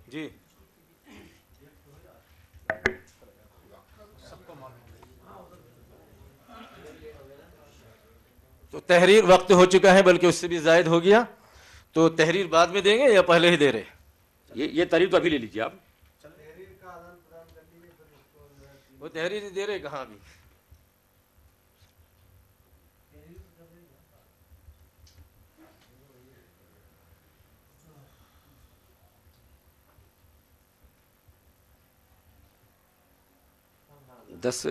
جی تو تحریر وقت ہو چکا ہے، بلکہ اس سے بھی زائد ہو گیا، تو تحریر بعد میں دیں گے یا پہلے ہی دے رہے؟ یہ تحریر تو ابھی لے لیجیے آپ. وہ تحریر نہیں دے رہے کہاں ابھی؟ دس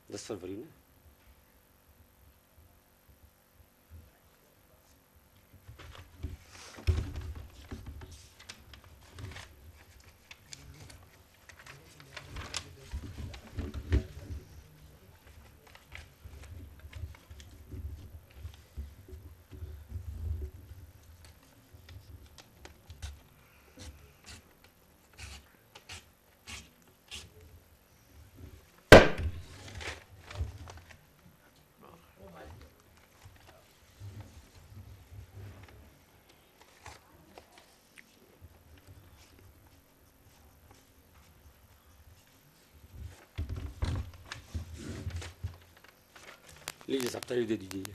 10 فروری میں لیجیے سب تحریر دے دیجیے.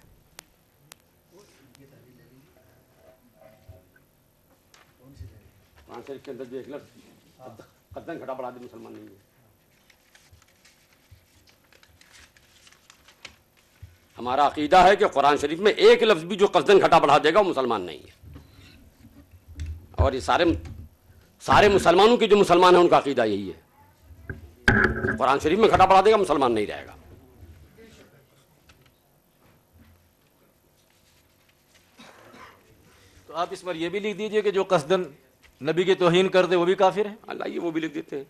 قرآن شریف کے اندر جو ایک لفظ قدم گھٹا بڑھا دے مسلمان نہیں ہے. ہمارا عقیدہ ہے کہ قرآن شریف میں ایک لفظ بھی جو قصدن گھٹا بڑھا دے گا وہ مسلمان نہیں ہے. اور یہ سارے مسلمانوں کے جو مسلمان ہیں ان کا عقیدہ یہی ہے. قرآن شریف میں گھٹا بڑھا دے گا مسلمان نہیں رہے گا. تو آپ اس پر یہ بھی لکھ دیجئے کہ جو قصدن نبی کی توہین کر دے وہ بھی کافر ہے. اللہ یہ وہ بھی لکھ دیتے ہیں.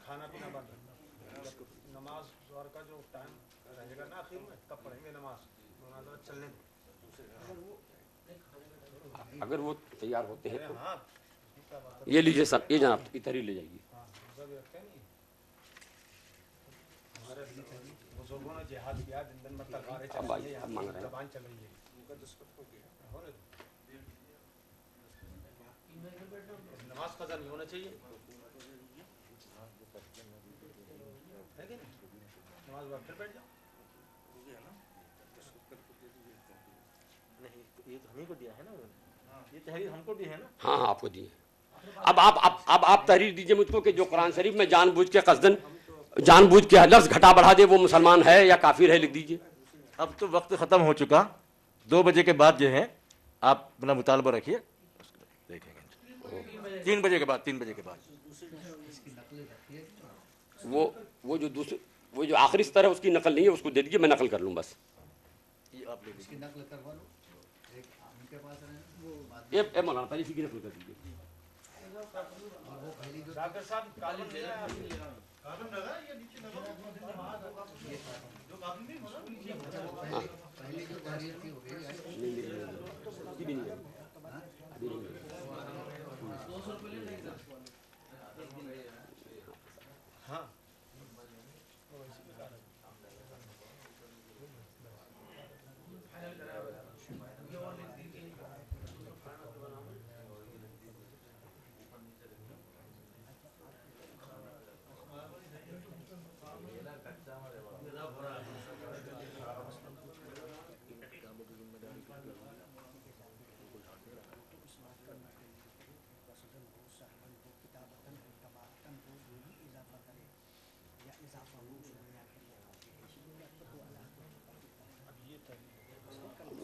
کھانا پینا بند نماز ظہر کا جو ٹائم رہے گا نا آخر میں تب پڑھیں گے نماز. چلنے اگر وہ تیار ہوتے ہیں تو یہ لیجیے سر، یہ جناب کی تحریر لے جائیے. بزرگوں نے جہاد کیا، دن دن میں تلواریں چلائی ہیں، زبان چل رہی ہے. نماز قضا نہیں ہونا چاہیے. نماز وقت پھر بیٹھ جاؤ. نہیں یہ تو ہمیں کو دیا ہے نا، یہ تحریر ہم کو دی ہے نا. ہاں آپ کو دیے. اب آپ تحریر دیجیے مجھ کو کہ جو قرآن شریف میں جان بوجھ کے قصدن جان بوجھ کے لفظ گھٹا بڑھا دے وہ مسلمان ہے یا کافر ہے، لکھ دیجیے. اب تو وقت ختم ہو چکا، 2 بجے کے بعد جو ہے آپ اپنا مطالبہ رکھیے، دیکھیں گے 3 بجے کے بعد. 3 بجے کے بعد وہ جو آخری سطر ہے اس کی نقل نہیں ہے، اس کو دے دیجیے، میں نقل کر لوں بس. یہ آپ لے لیجیے. اے مولانا پہلے اسی کی نقل کر دیجیے. ڈاکٹر صاحب کالم لے کالم لگا یہ نیچے لگا جو کالم نہیں ہونا پہلے جو تحریر تھی ہو گئی ہاں.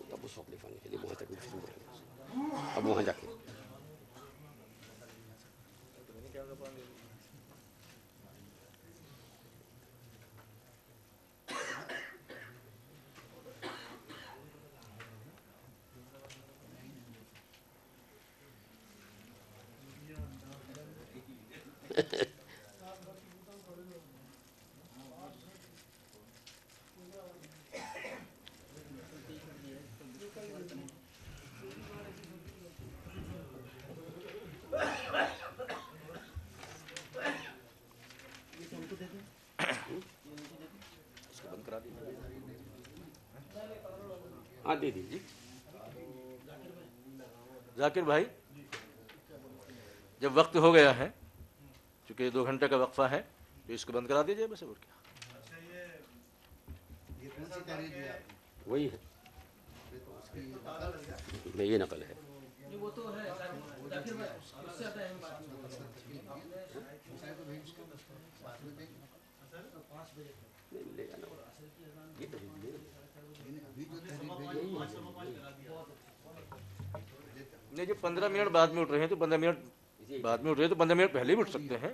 تب اس وقت لکھوانے کے لیے وہاں تک اب وہاں جا کے ہاں دے دیجیے. ذاکر بھائی جب وقت ہو گیا ہے چونکہ 2 گھنٹے کا وقفہ ہے تو اس کو بند کرا دیجیے بس. اور کیا اچھا یہ کون سی تحریر دی آپ نے؟ وہی ہے, یہ تو اس کی نقل ہے. نہیں یہ نقل ہے. وہ تو ہے ذاکر بھائی, اس سے زیادہ اہم بات شاید تو بھائی اس کو بعد میں دیں گے. 5 بجے نہیں لے جانا یہ تحریر لیکن ابھی جو تحریر بھیجی نہیں, جو 15 منٹ بعد میں اٹھ رہے ہیں تو 15 منٹ بعد میں اٹھ رہے ہیں تو 15 منٹ پہلے بھی اٹھ سکتے ہیں.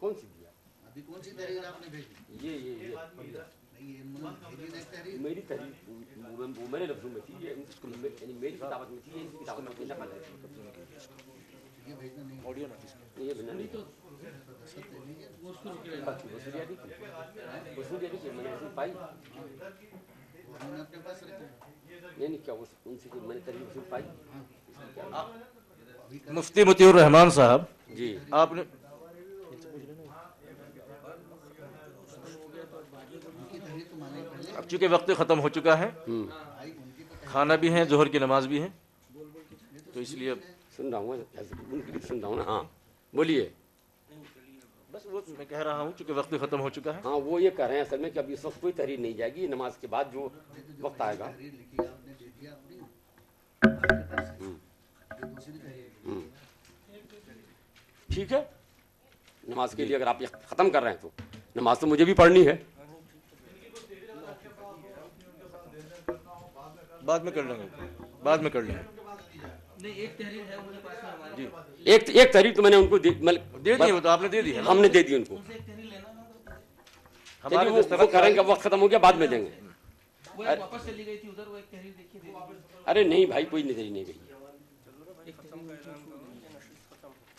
کون سی دیا ابھی کون سی تحریر آپ نے بھیجی؟ یہ نہیں یہ بھیجی نہیں تحریر. میری تحریر وہ میرے لفظوں میں تھی, یعنی میری کتابت میں تھی, ان کی کتابت میں نقل ہے. یہ بھیجنا نہیں آڈیو نا یہ بنا نہیں تو دستخط دینی ہے. وصولیہ بھی کی میں نے ایسی پائی وہ میں نے اپنے پاس رکھی. نہیں کیا ان سے میں نے تحریر وصول پائی. مفتی مطیع الرحمان صاحب جی آپ نے ان کی تحریر تو مانے پہلے اب چونکہ وقت ختم ہو چکا ہے, آئی ان کی تو کھانا بھی ہے, ظہر کی نماز بھی ہے, تو اس لیے سن رہا ہوں ان کے لیے سن رہا ہوں نا. ہاں بولیے. بس وہ میں کہہ رہا ہوں چونکہ وقت ختم ہو چکا ہے. ہاں وہ یہ کہہ رہے ہیں اصل میں کہ اب اس وقت کوئی تحریر نہیں جائے گی, نماز کے بعد جو وقت آئے گا. تحریر لکھی آپ نے دے دیا اپنی آپ کے پاس ہے. یہ دوسری تحریر ٹھیک ہے, نماز کے لیے اگر آپ یہ ختم کر رہے ہیں تو نماز تو مجھے بھی پڑھنی ہے. بعد میں کر لیں گے, بعد میں کر لیں گے. نہیں, ایک تحریر ہے ان کے پاس میں ہمارے جی ایک تحریر تو میں نے ان کو دے دی, وہ تو آپ نے دے دی ہے. ہم نے دے دی ان کو. ان سے ایک تحریر لینا نا, ہمارے چلیے وہ دستخط کریں گے, وقت ختم ہو گیا بعد میں دیں گے. وہ ایک واپس چلی گئی تھی ادھر, وہ ایک تحریر دیکھیے دے دی. ارے نہیں بھائی, کوئی تحریر نہیں گئی. ایک تحریر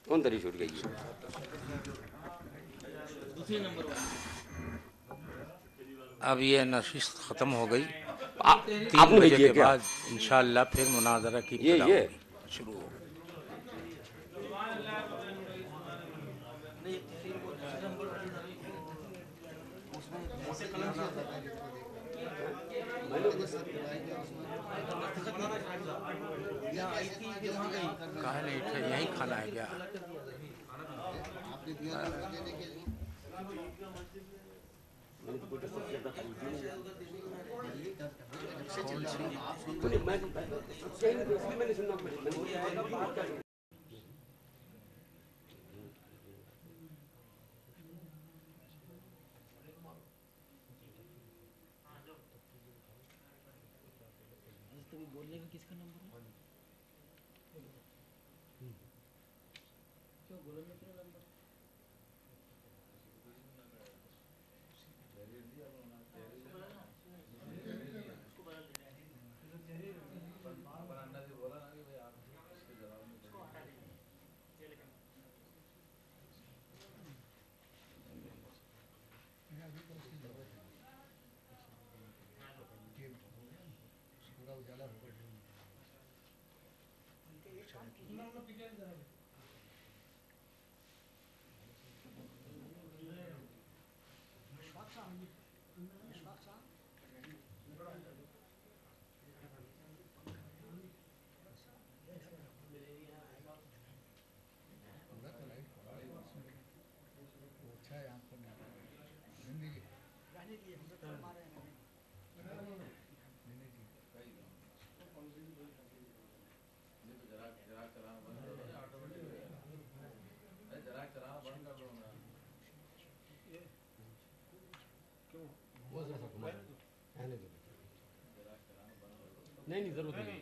کون تحریر چھوٹ گئی ہے؟ دوسری نمبر والی. اب یہ نشست ختم ہو گئی. آپ 3 نے بجے بھیجی ہے کے کیا؟ بعد انشاءاللہ پھر مناظرہ کی یہ ابتدا ہوگی, شروع ہوگی. نہیں, ایک تحریر وہ دوسری نمبر والی کہاں نہیں تھے, یہیں کھانا ہے کیا؟ آپ نے دیا تھا دینے کے لیے. بولنے کا کس کا نمبر ہے؟ کیوں بولنے کا نمبر؟ پورا اجالا ہو گیا. اچھا ہے آپ کو زندگی نہیں ضرورت نہیں.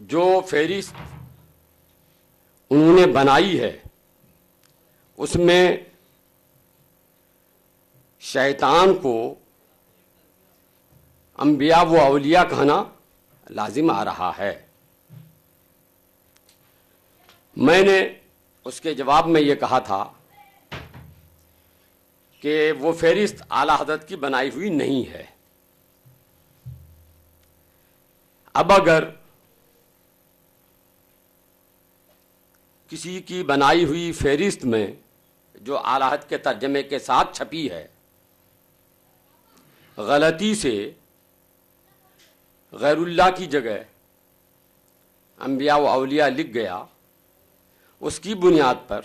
جو فہرست انہوں نے بنائی ہے اس میں شیطان کو انبیاء و اولیاء کہنا لازم آ رہا ہے. میں نے اس کے جواب میں یہ کہا تھا کہ وہ فہرست اعلیٰ حضرت کی بنائی ہوئی نہیں ہے. اب اگر کسی کی بنائی ہوئی فہرست میں جو اعلیٰ حضرت کے ترجمے کے ساتھ چھپی ہے غلطی سے غیر اللہ کی جگہ انبیاء و اولیاء لکھ گیا، اس کی بنیاد پر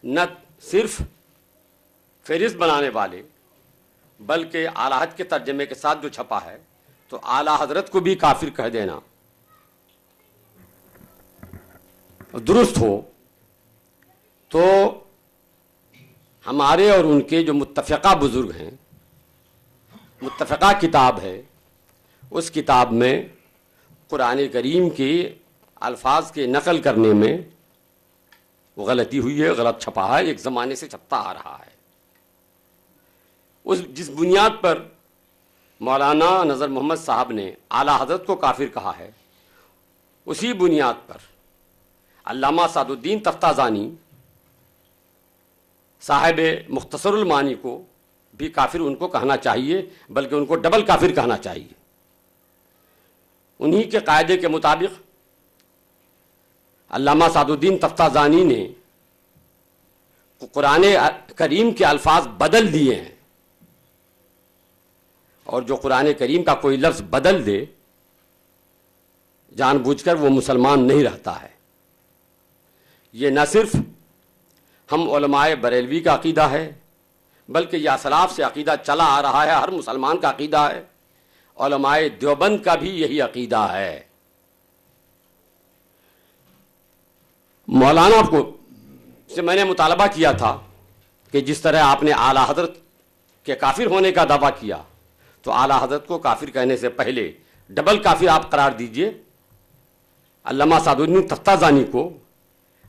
نہ صرف فہرست بنانے والے بلکہ اعلیٰ حضرت کے ترجمے کے ساتھ جو چھپا ہے تو اعلیٰ حضرت کو بھی کافر کہہ دینا درست ہو تو ہمارے اور ان کے جو متفقہ بزرگ ہیں، متفقہ کتاب ہے، اس کتاب میں قرآن کریم کے الفاظ کے نقل کرنے میں وہ غلطی ہوئی ہے، غلط چھپا ہے، ایک زمانے سے چھپتا آ رہا ہے. جس بنیاد پر مولانا نذر محمد صاحب نے اعلیٰ حضرت کو کافر کہا ہے، اسی بنیاد پر علامہ سعد الدین تفتازانی صاحب مختصر المعانی کو بھی کافر ان کو کہنا چاہیے، بلکہ ان کو ڈبل کافر کہنا چاہیے. انہی کے قاعدے کے مطابق علامہ سعد الدین تفتازانی نے قرآن کریم کے الفاظ بدل دیے ہیں، اور جو قرآن کریم کا کوئی لفظ بدل دے جان بوجھ کر وہ مسلمان نہیں رہتا ہے. یہ نہ صرف ہم علماء بریلوی کا عقیدہ ہے بلکہ یہ اسلاف سے عقیدہ چلا آ رہا ہے، ہر مسلمان کا عقیدہ ہے، علماء دیوبند کا بھی یہی عقیدہ ہے. مولانا کو سے میں نے مطالبہ کیا تھا کہ جس طرح آپ نے اعلیٰ حضرت کے کافر ہونے کا دعویٰ کیا تو اعلیٰ حضرت کو کافر کہنے سے پہلے ڈبل کافر آپ قرار دیجئے. علامہ سعد الدین تفتازانی کو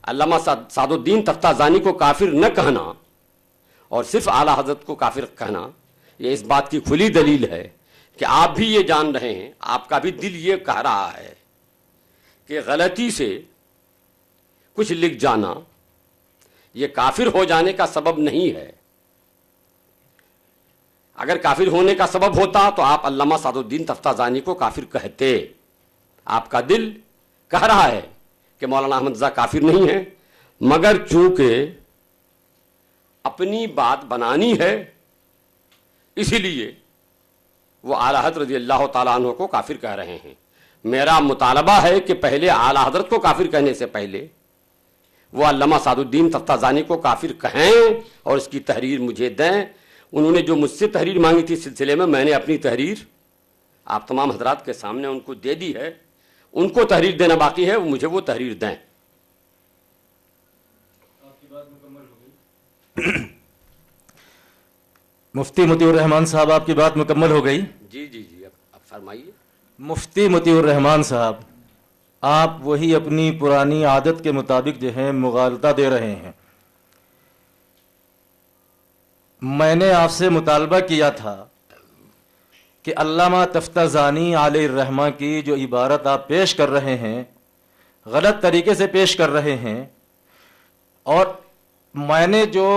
علامہ سعد الدین تفتازانی کو کافر نہ کہنا اور صرف اعلیٰ حضرت کو کافر کہنا یہ اس بات کی کھلی دلیل ہے کہ آپ بھی یہ جان رہے ہیں، آپ کا بھی دل یہ کہہ رہا ہے کہ غلطی سے کچھ لکھ جانا یہ کافر ہو جانے کا سبب نہیں ہے. اگر کافر ہونے کا سبب ہوتا تو آپ علامہ سعد الدین تفتازانی کو کافر کہتے. آپ کا دل کہہ رہا ہے کہ مولانا احمد رضا کافر نہیں ہے، مگر چونکہ اپنی بات بنانی ہے اسی لیے وہ اعلیٰ حضرت رضی اللہ تعالیٰ عنہ کو کافر کہہ رہے ہیں. میرا مطالبہ ہے کہ پہلے اعلیٰ حضرت کو کافر کہنے سے پہلے وہ علامہ سعد الدین تفتازانی کو کافر کہیں اور اس کی تحریر مجھے دیں. انہوں نے جو مجھ سے تحریر مانگی تھی اس سلسلے میں نے اپنی تحریر آپ تمام حضرات کے سامنے ان کو دے دی ہے. ان کو تحریر دینا باقی ہے، مجھے وہ تحریر دیں. مفتی مطیع الرحمان صاحب آپ کی بات مکمل ہو گئی. جی اب فرمائیے. مفتی مطیع الرحمان صاحب، آپ وہی اپنی پرانی عادت کے مطابق جو ہے مغالطہ دے رہے ہیں. میں نے آپ سے مطالبہ کیا تھا کہ علامہ تفتازانی علیہ الرحمہ کی جو عبارت آپ پیش کر رہے ہیں غلط طریقے سے پیش کر رہے ہیں، اور میں نے جو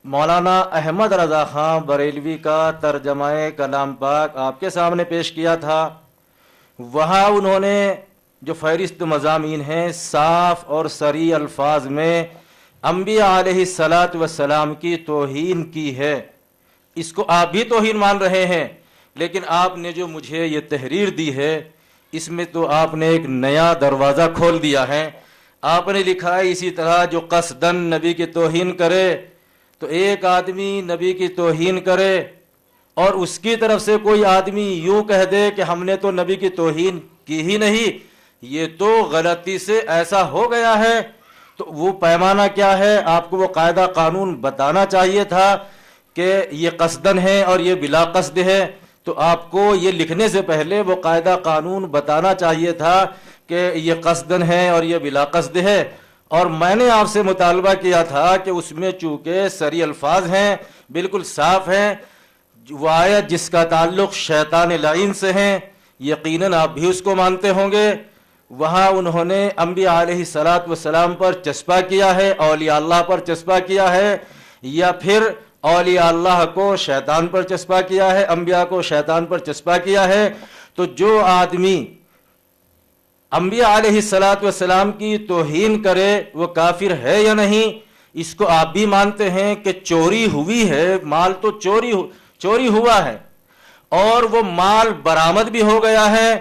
مولانا احمد رضا خان بریلوی کا ترجمہ کلام پاک آپ کے سامنے پیش کیا تھا، وہاں انہوں نے جو فہرست مضامین ہیں صاف اور صریح الفاظ میں انبیاء علیہ الصلاۃ والسلام کی توہین کی ہے. اس کو آپ بھی توہین مان رہے ہیں، لیکن آپ نے جو مجھے یہ تحریر دی ہے اس میں تو آپ نے ایک نیا دروازہ کھول دیا ہے. آپ نے لکھا ہے اسی طرح جو قصدن نبی کی توہین کرے، تو ایک آدمی نبی کی توہین کرے اور اس کی طرف سے کوئی آدمی یوں کہہ دے کہ ہم نے تو نبی کی توہین کی ہی نہیں، یہ تو غلطی سے ایسا ہو گیا ہے. تو وہ پیمانہ کیا ہے؟ آپ کو وہ قاعدہ قانون بتانا چاہیے تھا کہ یہ قصدن ہے اور یہ بلا قصد ہے. تو آپ کو یہ لکھنے سے پہلے وہ قاعدہ قانون بتانا چاہیے تھا کہ یہ قصدن ہے اور یہ بلا قصد ہے. اور میں نے آپ سے مطالبہ کیا تھا کہ اس میں چونکہ صریح الفاظ ہیں، بالکل صاف ہیں، وہ آیت جس کا تعلق شیطان لعین سے ہیں، یقیناً آپ بھی اس کو مانتے ہوں گے. وہاں انہوں نے انبیاء علیہ الصلاۃ والسلام پر چسپا کیا ہے، اولیاء اللہ پر چسپا کیا ہے، یا پھر اولیاء اللہ کو شیطان پر چسپا کیا ہے، انبیاء کو شیطان پر چسپا کیا ہے. تو جو آدمی انبیاء علیہ الصلاۃ والسلام کی توہین کرے وہ کافر ہے یا نہیں؟ اس کو آپ بھی مانتے ہیں کہ چوری ہوئی ہے، مال تو چوری ہوا ہے اور وہ مال برآمد بھی ہو گیا ہے،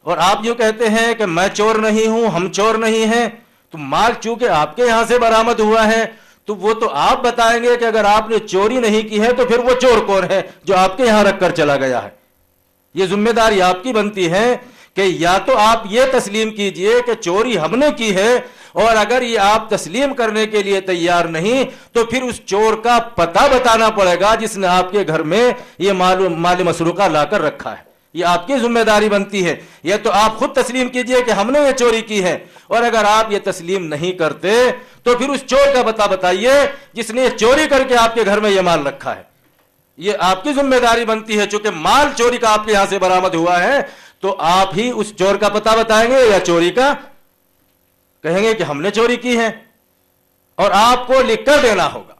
اور آپ جو کہتے ہیں کہ میں چور نہیں ہوں، ہم چور نہیں ہیں. تو مال چونکہ آپ کے یہاں سے برآمد ہوا ہے تو وہ تو آپ بتائیں گے کہ اگر آپ نے چوری نہیں کی ہے تو پھر وہ چور کون ہے جو آپ کے یہاں رکھ کر چلا گیا ہے؟ یہ ذمہ داری آپ کی بنتی ہے کہ یا تو آپ یہ تسلیم کیجئے کہ چوری ہم نے کی ہے، اور اگر یہ آپ تسلیم کرنے کے لیے تیار نہیں تو پھر اس چور کا پتہ بتانا پڑے گا جس نے آپ کے گھر میں یہ مال مسروقہ لا کر رکھا ہے. یہ آپ کی ذمہ داری بنتی ہے. یا تو آپ خود تسلیم کیجئے کہ ہم نے یہ چوری کی ہے، اور اگر آپ یہ تسلیم نہیں کرتے تو پھر اس چور کا پتہ بتائیے جس نے یہ چوری کر کے آپ کے گھر میں یہ مال رکھا ہے. یہ آپ کی ذمہ داری بنتی ہے. چونکہ مال چوری کا آپ کے یہاں سے برآمد ہوا ہے تو آپ ہی اس چور کا پتہ بتائیں گے یا چوری کا؟ کہیں گے کہ ہم نے چوری کی ہے اور آپ کو لکھ کر دینا ہوگا.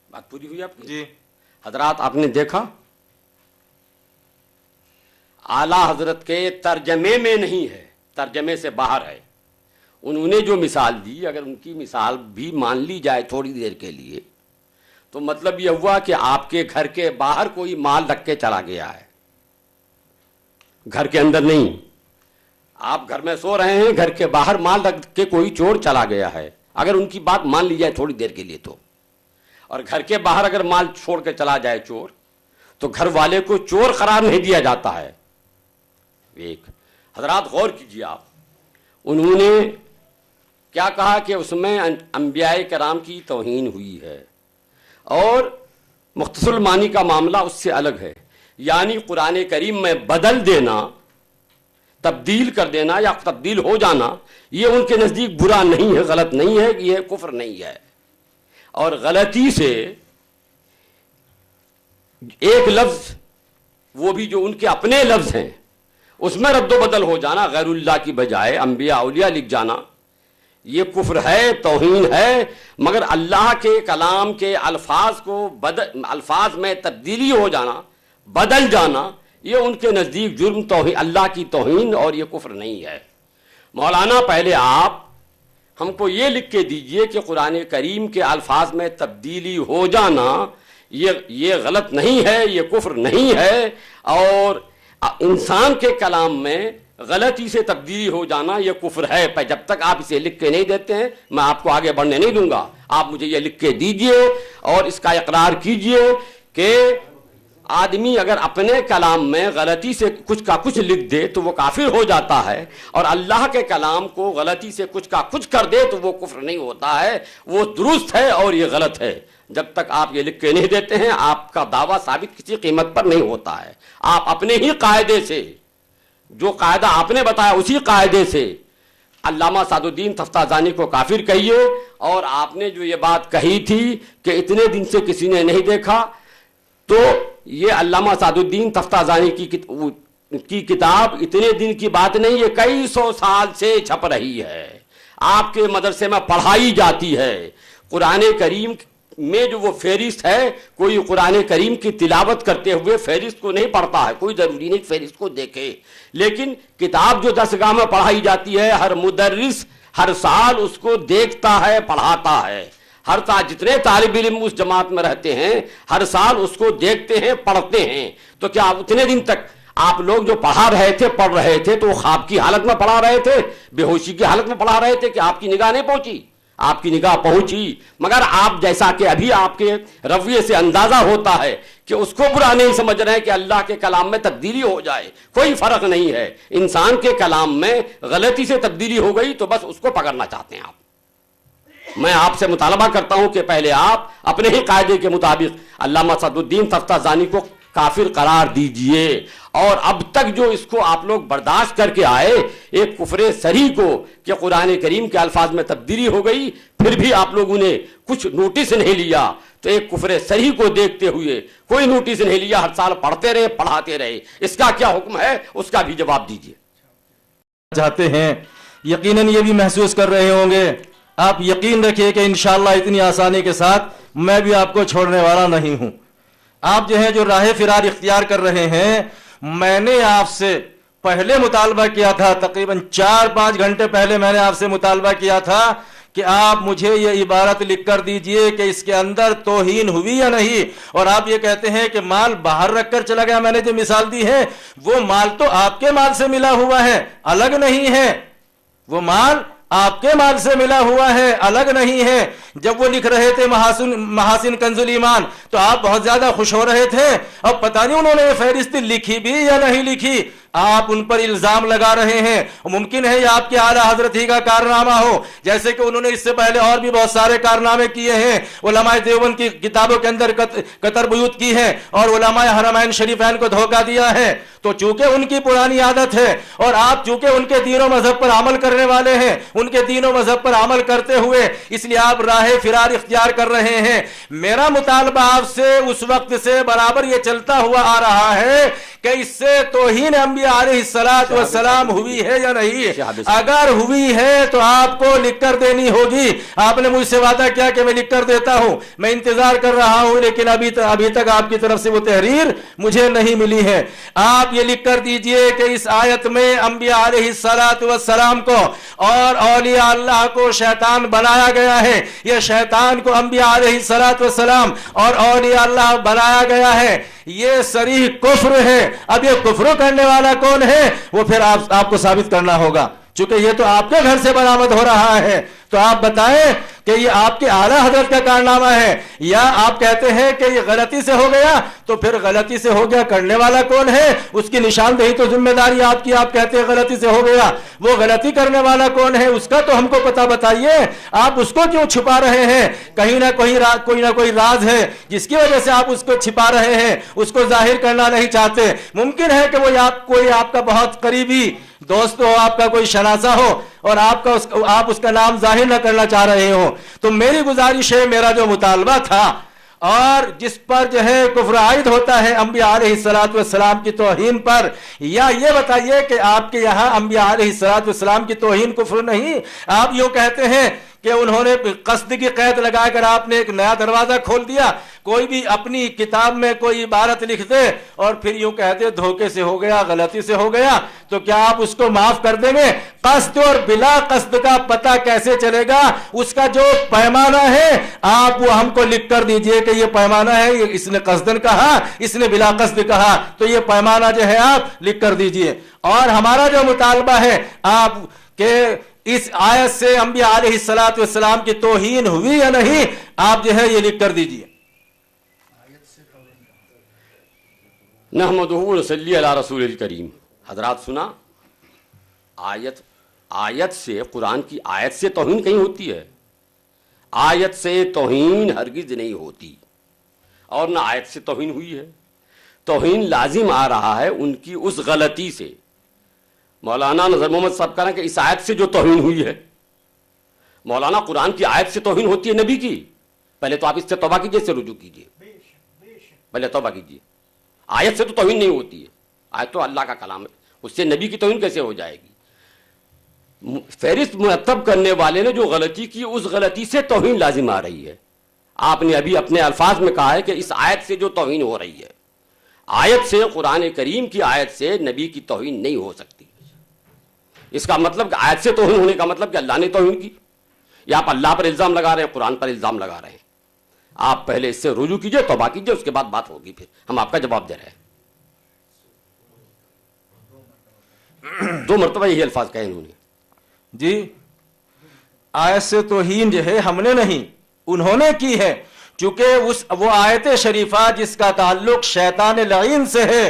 بات پوری ہوئی آپ کی؟ جی حضرات، آپ نے دیکھا اعلی حضرت کے ترجمے میں نہیں ہے، ترجمے سے باہر ہے. انہوں نے جو مثال دی، اگر ان کی مثال بھی مان لی جائے تھوڑی دیر کے لیے تو مطلب یہ ہوا کہ آپ کے گھر کے باہر کوئی مال رکھ کے چلا گیا ہے، گھر کے اندر نہیں. آپ گھر میں سو رہے ہیں، گھر کے باہر مال رکھ کے کوئی چور چلا گیا ہے، اگر ان کی بات مان لی جائے تھوڑی دیر کے لیے تو. اور گھر کے باہر اگر مال چھوڑ کے چلا جائے چور تو گھر والے کو چور قرار نہیں دیا جاتا ہے. ایک حضرات غور کیجیے آپ، انہوں نے کیا کہا کہ اس میں انبیاء کرام کی توہین ہوئی ہے، اور مختصر المانی کا معاملہ اس سے الگ ہے. یعنی قرآن کریم میں بدل دینا، تبدیل کر دینا یا تبدیل ہو جانا یہ ان کے نزدیک برا نہیں ہے، غلط نہیں ہے، یہ کفر نہیں ہے. اور غلطی سے ایک لفظ، وہ بھی جو ان کے اپنے لفظ ہیں، اس میں رد و بدل ہو جانا، غیر اللہ کی بجائے انبیاء اولیاء لکھ جانا، یہ کفر ہے، توہین ہے. مگر اللہ کے کلام کے الفاظ کو الفاظ میں تبدیلی ہو جانا، بدل جانا، یہ ان کے نزدیک جرم، توہین، اللہ کی توہین، اور یہ کفر نہیں ہے. مولانا پہلے آپ ہم کو یہ لکھ کے دیجئے کہ قرآن کریم کے الفاظ میں تبدیلی ہو جانا یہ غلط نہیں ہے، یہ کفر نہیں ہے، اور انسان کے کلام میں غلطی سے تبدیلی ہو جانا یہ کفر ہے. جب تک آپ اسے لکھ کے نہیں دیتے ہیں میں آپ کو آگے بڑھنے نہیں دوں گا. آپ مجھے یہ لکھ کے دیجئے اور اس کا اقرار کیجئے کہ آدمی اگر اپنے کلام میں غلطی سے کچھ کا کچھ لکھ دے تو وہ کافر ہو جاتا ہے، اور اللہ کے کلام کو غلطی سے کچھ کا کچھ کر دے تو وہ کفر نہیں ہوتا ہے، وہ درست ہے اور یہ غلط ہے. جب تک آپ یہ لکھ کے نہیں دیتے ہیں آپ کا دعویٰ ثابت کسی قیمت پر نہیں ہوتا ہے. آپ اپنے ہی قاعدے سے، جو قاعدہ آپ نے بتایا اسی قاعدے سے علامہ سعد الدین تفتازانی کو کافر کہیے. اور آپ نے جو یہ بات کہی تھی کہ اتنے دن سے کسی نے نہیں دیکھا، تو یہ علامہ سعد الدین تفتازانی کی کتاب اتنے دن کی بات نہیں، یہ کئی سو سال سے چھپ رہی ہے، آپ کے مدرسے میں پڑھائی جاتی ہے. قرآن کریم میں جو وہ فہرست ہے، کوئی قرآن کریم کی تلاوت کرتے ہوئے فہرست کو نہیں پڑھتا ہے، کوئی ضروری نہیں فہرست کو دیکھے، لیکن کتاب جو درسگاہ میں پڑھائی جاتی ہے ہر مدرس ہر سال اس کو دیکھتا ہے، پڑھاتا ہے. ہر سال جتنے طالب علم اس جماعت میں رہتے ہیں ہر سال اس کو دیکھتے ہیں، پڑھتے ہیں. تو کیا اتنے دن تک آپ لوگ جو پڑھا رہے تھے، پڑھ رہے تھے، تو خواب کی حالت میں پڑھا رہے تھے، بے ہوشی کی حالت میں پڑھا رہے تھے کہ آپ کی نگاہ نہیں پہنچی؟ آپ کی نگاہ پہنچی، مگر آپ جیسا کہ ابھی آپ کے رویے سے اندازہ ہوتا ہے کہ اس کو برا نہیں سمجھ رہے ہیں کہ اللہ کے کلام میں تبدیلی ہو جائے. کوئی فرق نہیں ہے، انسان کے کلام میں غلطی سے تبدیلی ہو گئی تو بس اس کو پکڑنا چاہتے ہیں آپ. میں آپ سے مطالبہ کرتا ہوں کہ پہلے آپ اپنے ہی قاعدے کے مطابق علامہ اسد الدین تفتازانی کو کافر قرار دیجئے، اور اب تک جو اس کو آپ لوگ برداشت کر کے آئے، ایک کفر صریح کو کہ قرآن کریم کے الفاظ میں تبدیلی ہو گئی، پھر بھی آپ لوگوں نے کچھ نوٹس نہیں لیا، تو ایک کفر صریح کو دیکھتے ہوئے کوئی نوٹس نہیں لیا، ہر سال پڑھتے رہے پڑھاتے رہے، اس کا کیا حکم ہے، اس کا بھی جواب دیجئے۔ چاہتے ہیں یقیناً یہ بھی محسوس کر رہے ہوں گے، آپ یقین رکھیے کہ انشاءاللہ اتنی آسانی کے ساتھ میں بھی آپ کو چھوڑنے والا نہیں ہوں۔ آپ جو ہیں جو راہ فرار اختیار کر رہے ہیں، میں نے آپ سے پہلے مطالبہ کیا تھا، تقریباً 4-5 گھنٹے پہلے میں نے آپ سے مطالبہ کیا تھا کہ آپ مجھے یہ عبارت لکھ کر دیجئے کہ اس کے اندر توہین ہوئی یا نہیں، اور آپ یہ کہتے ہیں کہ مال باہر رکھ کر چلا گیا۔ میں نے جو مثال دی ہے وہ مال تو آپ کے مال سے ملا ہوا ہے، الگ نہیں ہے، وہ مال آپ کے مال سے ملا ہوا ہے، الگ نہیں ہے۔ جب وہ لکھ رہے تھے محاسن کنز الایمان تو آپ بہت زیادہ خوش ہو رہے تھے، اب پتہ نہیں انہوں نے یہ فہرست لکھی بھی یا نہیں لکھی، آپ ان پر الزام لگا رہے ہیں۔ ممکن ہے یہ آپ کے اعلیٰ حضرت ہی کا کارنامہ ہو، جیسے کہ انہوں نے اس سے پہلے اور بھی بہت سارے کارنامے کیے ہیں، علماء دیوبند کی کتابوں کے اندر قطر بیوت کی ہے اور علماء حرمین شریفین کو دھوکہ دیا ہے، تو چونکہ ان کی پرانی عادت ہے اور آپ چونکہ ان کے دین و مذہب پر عمل کرنے والے ہیں، ان کے دین و مذہب پر عمل کرتے ہوئے اس لیے آپ راہ فرار اختیار کر رہے ہیں۔ میرا مطالبہ آپ سے اس وقت سے برابر یہ چلتا ہوا آ رہا ہے کہ اس سے توہین انبیاء علیہ السلام ہوئی ہے یا نہیں، اگر ہوئی ہے تو آپ کو لکھ کر دینی ہوگی۔ آپ نے مجھ سے وعدہ کیا کہ میں لکھ کر دیتا ہوں، میں انتظار کر رہا ہوں، لیکن ابھی تک آپ کی طرف سے وہ تحریر مجھے نہیں ملی ہے۔ آپ یہ لکھ کر دیجئے کہ اس آیت میں انبیاء علیہ السلام کو اور اولیاء اللہ کو شیطان بنایا گیا ہے، یہ شیطان کو انبیاء علیہ السلام اور اولیاء اللہ بنایا گیا ہے، یہ صریح کفر ہے۔ اب یہ کفر کرنے والا کون ہے وہ پھر آپ کو ثابت کرنا ہوگا، چونکہ یہ تو آپ کے گھر سے برآمد ہو رہا ہے، تو آپ بتائیں کہ یہ آپ کے اعلیٰ حضرت کا کارنامہ ہے یا آپ کہتے ہیں کہ یہ غلطی سے ہو گیا، تو پھر غلطی سے ہو گیا کرنے والا کون ہے، اس کی نشاندہی تو ذمہ داری آپ کی، آپ کہتے ہیں غلطی سے ہو گیا، وہ غلطی کرنے والا کون ہے اس کا تو ہم کو پتہ بتائیے، آپ اس کو کیوں چھپا رہے ہیں؟ کہیں نہ کوئی نہ کوئی راز ہے جس کی وجہ سے آپ اس کو چھپا رہے ہیں، اس کو ظاہر کرنا نہیں چاہتے۔ ممکن ہے کہ وہ کوئی آپ کا بہت قریبی دوست ہو، آپ کا کوئی شناسہ ہو اور آپ اس کا نام ظاہر نہ کرنا چاہ رہے ہو، تو میری گزارش ہے، میرا جو مطالبہ تھا اور جس پر جو ہے کفر عائد ہوتا ہے انبیاء علیہ السلام کی توہین پر، یا یہ بتائیے کہ آپ کے یہاں انبیاء علیہ السلام کی توہین کفر نہیں؟ آپ یوں کہتے ہیں کہ انہوں نے قصد کی قید لگا کر آپ نے ایک نیا دروازہ کھول دیا، کوئی بھی اپنی کتاب میں کوئی عبارت لکھ دے اور پھر یوں کہتے دھوکے سے ہو گیا، غلطی سے ہو گیا، تو کیا آپ اس کو معاف کر دیں گے؟ قصد اور بلا قصد کا پتہ کیسے چلے گا؟ اس کا جو پیمانہ ہے آپ وہ ہم کو لکھ کر دیجئے کہ یہ پیمانہ ہے، اس نے قصدن کہا، اس نے بلا قصد کہا، تو یہ پیمانہ جو ہے آپ لکھ کر دیجئے۔ اور ہمارا جو مطالبہ ہے آپ کہ اس آیت سے انبیاء علیہ السلام کی توہین ہوئی یا نہیں، آپ جو ہے یہ لکھ کر دیجئے۔ نحمدہ و نصلی علی رسول الکریم۔ حضرات سنا، آیت سے، قرآن کی آیت سے توہین کہیں ہوتی ہے؟ آیت سے توہین ہرگز نہیں ہوتی، اور نہ آیت سے توہین ہوئی ہے۔ توہین لازم آ رہا ہے ان کی اس غلطی سے۔ مولانا نظر محمد صاحب کہہ رہے ہیں کہ اس آیت سے جو توہین ہوئی ہے، مولانا قرآن کی آیت سے توہین ہوتی ہے نبی کی؟ پہلے تو آپ اس سے توبہ کیجئے، اس سے رجوع کیجئے، پہلے توبہ کیجئے۔ آیت سے تو توہین نہیں ہوتی ہے، آیت تو اللہ کا کلام ہے، اس سے نبی کی توہین کیسے ہو جائے گی؟ فہرست مرتب کرنے والے نے جو غلطی کی، اس غلطی سے توہین لازم آ رہی ہے۔ آپ نے ابھی اپنے الفاظ میں کہا ہے کہ اس آیت سے جو توہین ہو رہی ہے، آیت سے، قرآن کریم کی آیت سے نبی کی توہین نہیں ہو سکتی۔ اس کا مطلب کہ آیت سے توہین ہونے کا مطلب کہ اللہ نے توہین کی، یا آپ اللہ پر الزام لگا رہے ہیں، قرآن پر الزام لگا رہے ہیں۔ آپ پہلے اس سے رجوع کیجئے، توبہ کیجئے، اس کے بعد بات ہوگی، پھر ہم آپ کا جواب دے رہے ہیں۔ 2 مرتبہ یہی الفاظ کہے انہوں نے۔ جی، آیت سے توہین جو ہے ہم نے نہیں، انہوں نے کی ہے، چونکہ وہ آیت شریفہ جس کا تعلق شیطان لعین سے ہے،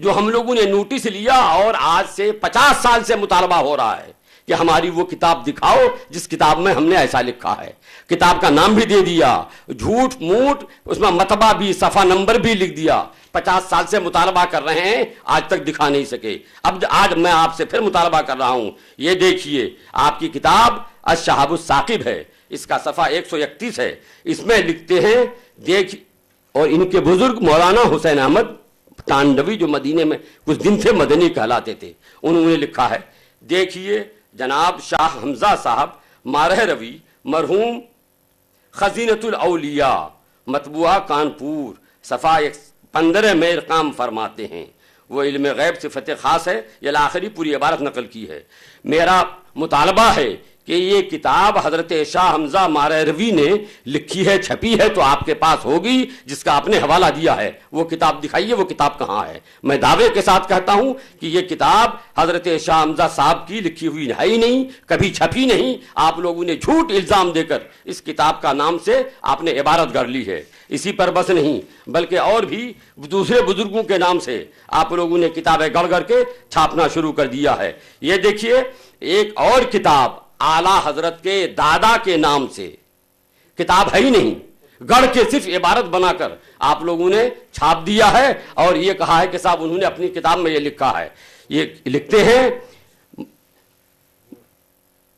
جو ہم لوگوں نے نوٹس لیا اور آج سے 50 سال سے مطالبہ ہو رہا ہے کہ ہماری وہ کتاب دکھاؤ جس کتاب میں ہم نے ایسا لکھا ہے. کتاب کا نام بھی دے دیا, جھوٹ موٹ اس میں مطبع بھی, صفحہ نمبر بھی لکھ دیا. 50 سال سے مطالبہ کر رہے ہیں, آج تک دکھا نہیں سکے. اب آج میں آپ سے پھر مطالبہ کر رہا ہوں, یہ دیکھیے آپ کی کتاب الشہاب الثاقب ہے, اس کا صفحہ 131 ہے. اس میں لکھتے ہیں دیکھ, اور ان کے بزرگ مولانا حسین احمد تانڈوی جو مدینے میں کچھ دن سے مدنی کہلاتے تھے, انہوں نے لکھا ہے. دیکھیے جناب شاہ حمزہ صاحب مارہ روی مرحوم خزینۃ الاولیاء مطبوعہ کانپور صفحہ 15 میں ارقام فرماتے ہیں. وہ علم غیب صفت خاص ہے, یہ آخری پوری عبارت نقل کی ہے. میرا مطالبہ ہے کہ یہ کتاب حضرت شاہ حمزہ مارہ روی نے لکھی ہے, چھپی ہے تو آپ کے پاس ہوگی, جس کا آپ نے حوالہ دیا ہے. وہ کتاب دکھائیے, وہ کتاب کہاں ہے. میں دعوے کے ساتھ کہتا ہوں کہ یہ کتاب حضرت شاہ حمزہ صاحب کی لکھی ہوئی ہے ہی نہیں, کبھی چھپی نہیں. آپ لوگوں نے جھوٹ الزام دے کر اس کتاب کا نام سے آپ نے عبارت گڑھ لی ہے. اسی پر بس نہیں بلکہ اور بھی دوسرے بزرگوں کے نام سے آپ لوگوں نے کتابیں گڑھ کر کے چھاپنا شروع کر دیا ہے. یہ دیکھیے ایک اور کتاب اعلیٰ حضرت کے دادا کے نام سے, کتاب ہے ہی نہیں, گڑھ کے صرف عبارت بنا کر آپ لوگوں نے چھاپ دیا ہے. اور یہ کہا ہے کہ صاحب انہوں نے اپنی کتاب میں یہ لکھا ہے. یہ لکھتے ہیں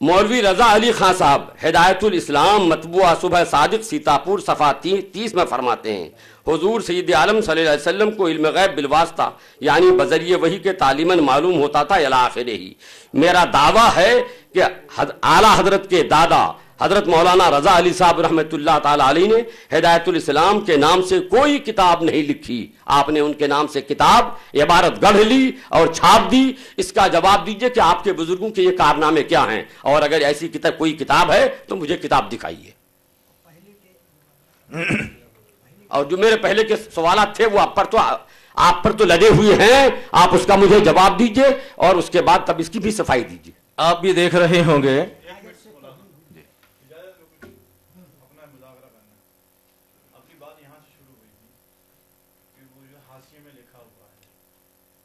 مولوی رضا علی خان صاحب ہدایت الاسلام مطبوعہ صبح صادق سیتاپور صفحہ 30 میں فرماتے ہیں حضور سید عالم صلی اللہ علیہ وسلم کو علم غیب بالواسطہ یعنی بذریعہ وحی کے تعلیماً معلوم ہوتا تھا الی آخرہ ہی. میرا دعویٰ ہے کہ اعلیٰ حضرت کے دادا حضرت مولانا رضا علی صاحب رحمۃ اللہ تعالی علیہ نے ہدایت الاسلام کے نام سے کوئی کتاب نہیں لکھی. آپ نے ان کے نام سے کتاب عبارت گڑھ لی اور چھاپ دی. اس کا جواب دیجئے کہ آپ کے بزرگوں کے یہ کارنامے کیا ہیں, اور اگر ایسی کتاب کوئی کتاب ہے تو مجھے کتاب دکھائیے. اور جو میرے پہلے کے سوالات تھے وہ آپ پر تو لدے ہوئے ہیں, آپ اس کا مجھے جواب دیجئے اور اس کے بعد تب اس کی بھی صفائی دیجئے. آپ بھی دیکھ رہے ہوں گے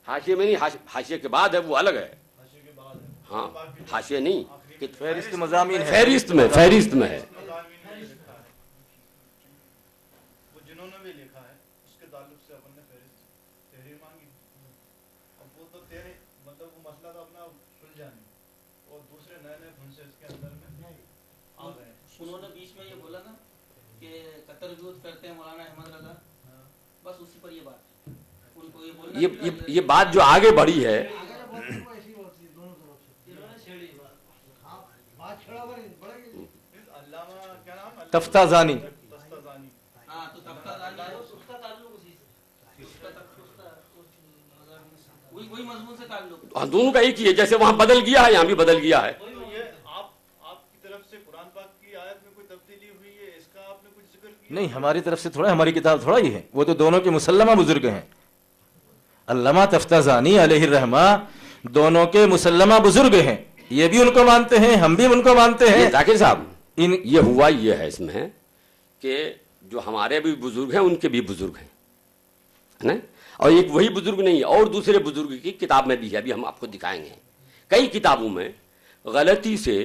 حاشیے میں نہیں, حاشیے کے بعد ہے وہ الگ ہے. ہاں حاشیے نہیں, فہرست مضامین ہے, فہرست میں ہے. جنہوں نے بھی لکھا ہے اس کے تعلق سے اپن نے تحریر مانگی. اب وہ تو تیرے مطلب وہ مسئلہ تو اپنا سلجھانے اور دوسرے نئے پھنسے اس کے اندر میں آ گئے. انہوں نے بیچ میں یہ بولا نا کہ قطر یوز کرتے ہیں مولانا احمد رضا, بس اسی پر یہ بات ان کو یہ بات جو آگے بڑھی ہے تفتازانی, دونوں کا ایک ہی ہے, جیسے وہاں بدل گیا ہے یہاں بھی بدل گیا ہے. نہیں ہماری طرف سے تھوڑا, ہماری کتاب تھوڑا ہی ہے, وہ تو دونوں کے مسلمہ بزرگ ہیں. علامہ تفتازانی علیہ الرحمہ دونوں کے مسلمہ بزرگ ہیں, یہ بھی ان کو مانتے ہیں, ہم بھی ان کو مانتے ہیں. ذاکر صاحب یہ ہوا یہ ہے اس میں کہ جو ہمارے بھی بزرگ ہیں ان کے بھی بزرگ ہیں, اور ایک وہی بزرگ نہیں اور دوسرے بزرگ کی کتاب میں بھی ہے, ابھی ہم آپ کو دکھائیں گے. کئی کتابوں میں غلطی سے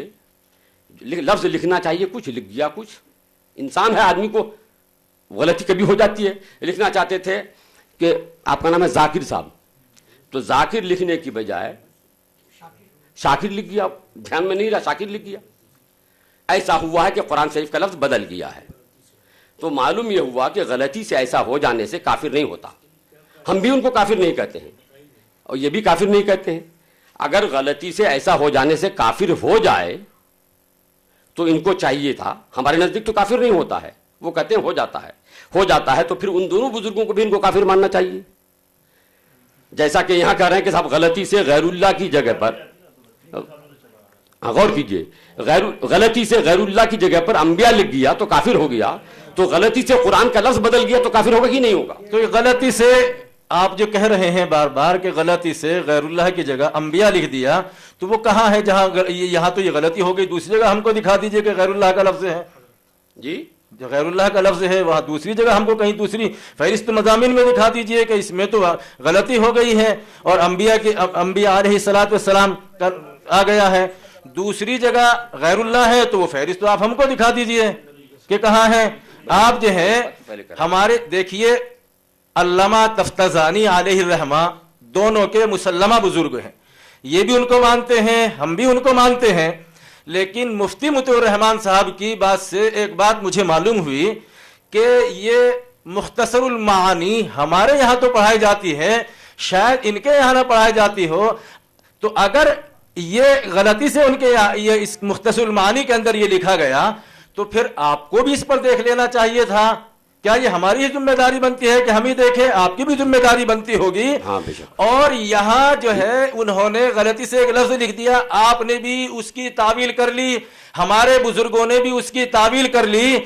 لفظ لکھنا چاہیے کچھ لکھ گیا کچھ, انسان ہے آدمی کو غلطی کبھی ہو جاتی ہے. لکھنا چاہتے تھے کہ آپ کا نام ہے ذاکر صاحب, تو ذاکر لکھنے کی بجائے شاکر لکھ گیا, دھیان میں نہیں رہا شاکر لکھ گیا. ایسا ہوا ہے کہ قرآن شریف کا لفظ بدل گیا ہے. تو معلوم یہ ہوا کہ غلطی سے ایسا ہو جانے سے کافر نہیں ہوتا. ہم بھی ان کو کافر نہیں کہتے ہیں اور یہ بھی کافر نہیں کہتے ہیں. اگر غلطی سے ایسا ہو جانے سے کافر ہو جائے تو ان کو چاہیے تھا, ہمارے نزدیک تو کافر نہیں ہوتا ہے, وہ کہتے ہیں ہو جاتا ہے تو پھر ان دونوں بزرگوں کو بھی ان کو کافر ماننا چاہیے. جیسا کہ یہاں کہہ رہے ہیں کہ صاحب غلطی سے غیر اللہ کی جگہ پر, غور کیجئے, غلطی سے غیر اللہ کی جگہ پر انبیاء لکھ گیا تو کافر ہو گیا, تو غلطی سے قرآن کا لفظ بدل گیا تو کافر ہوگا ہی نہیں ہوگا. تو یہ غلطی سے آپ جو کہہ رہے ہیں بار بار کہ غلطی سے غیر اللہ کی جگہ انبیاء لکھ دیا, تو وہ کہاں ہے جہاں یہاں تو یہ غلطی ہو گئی, دوسری جگہ ہم کو دکھا دیجئے کہ غیر اللہ کا لفظ ہے. جی جو غیر اللہ کا لفظ ہے وہاں دوسری جگہ ہم کو کہیں دوسری فہرست مضامین میں دکھا دیجئے کہ اس میں تو غلطی ہو گئی ہے اور انبیاء علیہ الصلوۃ والسلام آ گیا ہے. دوسری جگہ غیر اللہ ہے تو وہ فہرست تو آپ ہم کو دکھا دیجئے کہ کہاں ہے. آپ جو ہے ہمارے دیکھیے علامہ تفتزانی علیہ الرحمہ دونوں کے مسلمہ بزرگ ہیں, یہ بھی ان کو مانتے ہیں, ہم بھی ان کو مانتے ہیں. لیکن مفتی مطیع الرحمان صاحب کی بات سے ایک بات مجھے معلوم ہوئی کہ یہ مختصر المعانی ہمارے یہاں تو پڑھائی جاتی ہے, شاید ان کے یہاں نہ پڑھائی جاتی ہو. تو اگر یہ غلطی سے ان کے یہ اس مختصر المعانی کے اندر یہ لکھا گیا تو پھر آپ کو بھی اس پر دیکھ لینا چاہیے تھا. کیا یہ ہماری ذمہ داری بنتی ہے کہ ہم ہی دیکھیں؟ آپ کی بھی ذمہ داری بنتی ہوگی. اور یہاں جو ہے انہوں نے غلطی سے ایک لفظ لکھ دیا, آپ نے بھی اس کی تعویل کر لی, ہمارے بزرگوں نے بھی اس کی تعویل کر لی.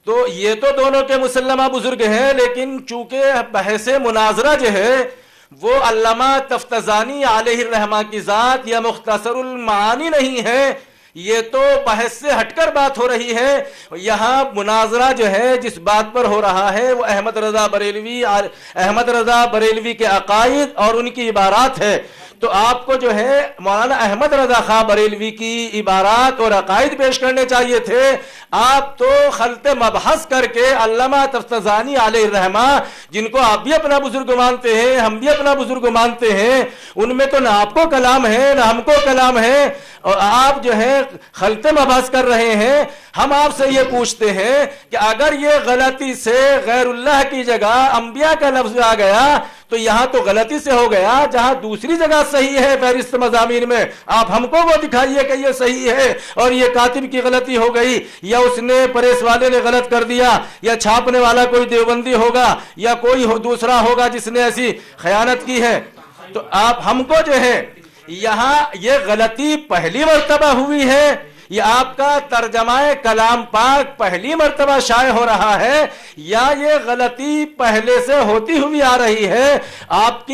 تو یہ تو دونوں کے مسلمہ بزرگ ہیں, لیکن چونکہ بحث مناظرہ جو ہے وہ علامہ تفتزانی علیہ الرحمہ کی ذات یا مختصر المعانی نہیں ہے, یہ تو بحث سے ہٹ کر بات ہو رہی ہے. یہاں مناظرہ جو ہے جس بات پر ہو رہا ہے وہ احمد رضا بریلوی کے عقائد اور ان کی عبارات ہے. تو آپ کو جو ہے مولانا احمد رضا خان بریلوی کی عبارات اور عقائد پیش کرنے چاہیے تھے. آپ تو خلط مبحث کر کے علامہ تفتزانی علیہ الرحمہ, جن کو آپ بھی اپنا بزرگ مانتے ہیں, ہم بھی اپنا بزرگ مانتے ہیں, ان میں تو نہ آپ کو کلام ہے نہ ہم کو کلام ہے, اور آپ جو ہے خلط مبحث کر رہے ہیں. ہم آپ سے یہ پوچھتے ہیں کہ اگر یہ غلطی سے غیر اللہ کی جگہ انبیاء کا لفظ آ گیا تو یہاں تو غلطی سے ہو گیا, جہاں دوسری جگہ صحیح ہے فہرست مضامین میں آپ ہم کو وہ دکھائیے کہ یہ صحیح ہے اور یہ کاتب کی غلطی ہو گئی, یا اس نے پریس والے نے غلط کر دیا, یا چھاپنے والا کوئی دیوبندی ہوگا یا کوئی دوسرا ہوگا جس نے ایسی خیانت کی ہے. تو آپ ہم کو جو ہے یہاں یہ غلطی پہلی مرتبہ ہوئی ہے, یہ آپ کا ترجمہ کلام پاک پہلی مرتبہ شائع ہو رہا ہے, یا یہ غلطی پہلے سے ہوتی ہوئی آ رہی ہے؟ آپ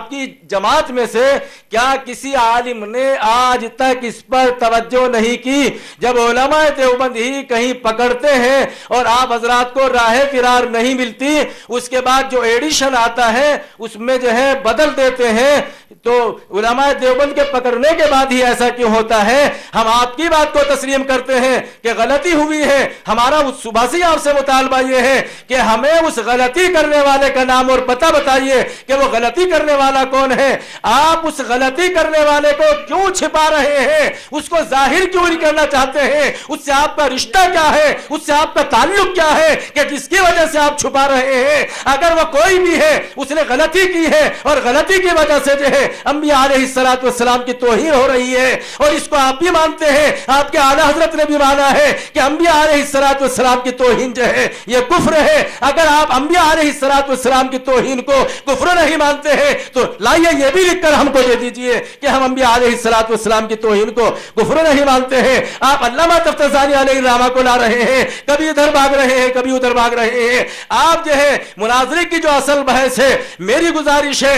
کی جماعت میں سے کیا کسی عالم نے آج تک اس پر توجہ نہیں کی؟ جب علماء دیوبند ہی کہیں پکڑتے ہیں اور آپ حضرات کو راہ فرار نہیں ملتی, اس کے بعد جو ایڈیشن آتا ہے اس میں جو ہے بدل دیتے ہیں. تو علماء دیوبند کے پکڑنے کے بعد ہی ایسا کیوں ہوتا ہے؟ ہم آپ کی بات کو تسلیم کرتے ہیں کہ غلطی ہوئی ہے. ہمارا صبح سے آپ سے مطالبہ یہ ہے کہ ہمیں اس غلطی کرنے والے کا نام اور پتہ بتائیے کہ وہ غلطی کرنے والا کون ہے. آپ اس غلطی کرنے والے کو کیوں چھپا رہے ہیں؟ اس کو ظاہر کیوں نہیں کرنا چاہتے ہیں؟ اس سے آپ کا رشتہ کیا ہے؟ اس سے آپ کا تعلق کیا ہے کہ جس کی وجہ سے آپ چھپا رہے ہیں؟ اگر وہ کوئی بھی ہے, اس نے غلطی کی ہے اور غلطی کی وجہ سے جو ہے انبیاء علیہ الصلوۃ والسلام کی توہین ہو رہی ہے, اور اس کو آپ بھی مانتے ہیں, آپ کے اعلیٰ حضرت نے بھی مانا ہے کہ انبیاء علیہ الصلوۃ والسلام کی توہین جو ہے یہ کفر ہے. اگر آپ انبیاء علیہ الصلوۃ والسلام کی توہین کو کفر نہیں مانتے ہیں تو لائیے یہ بھی لکھ کر ہم کو دے دیجئے کہ ہم انبیاء علیہ الصلوۃ والسلام کی توہین کو کفر نہیں مانتے ہیں. آپ علامہ تفتزانی علیہ الرحمہ کو لا رہے ہیں, کبھی ادھر بھاگ رہے ہیں کبھی ادھر بھاگ رہے ہیں. آپ جو ہے مناظرے کی جو اصل بحث ہے, میری گزارش ہے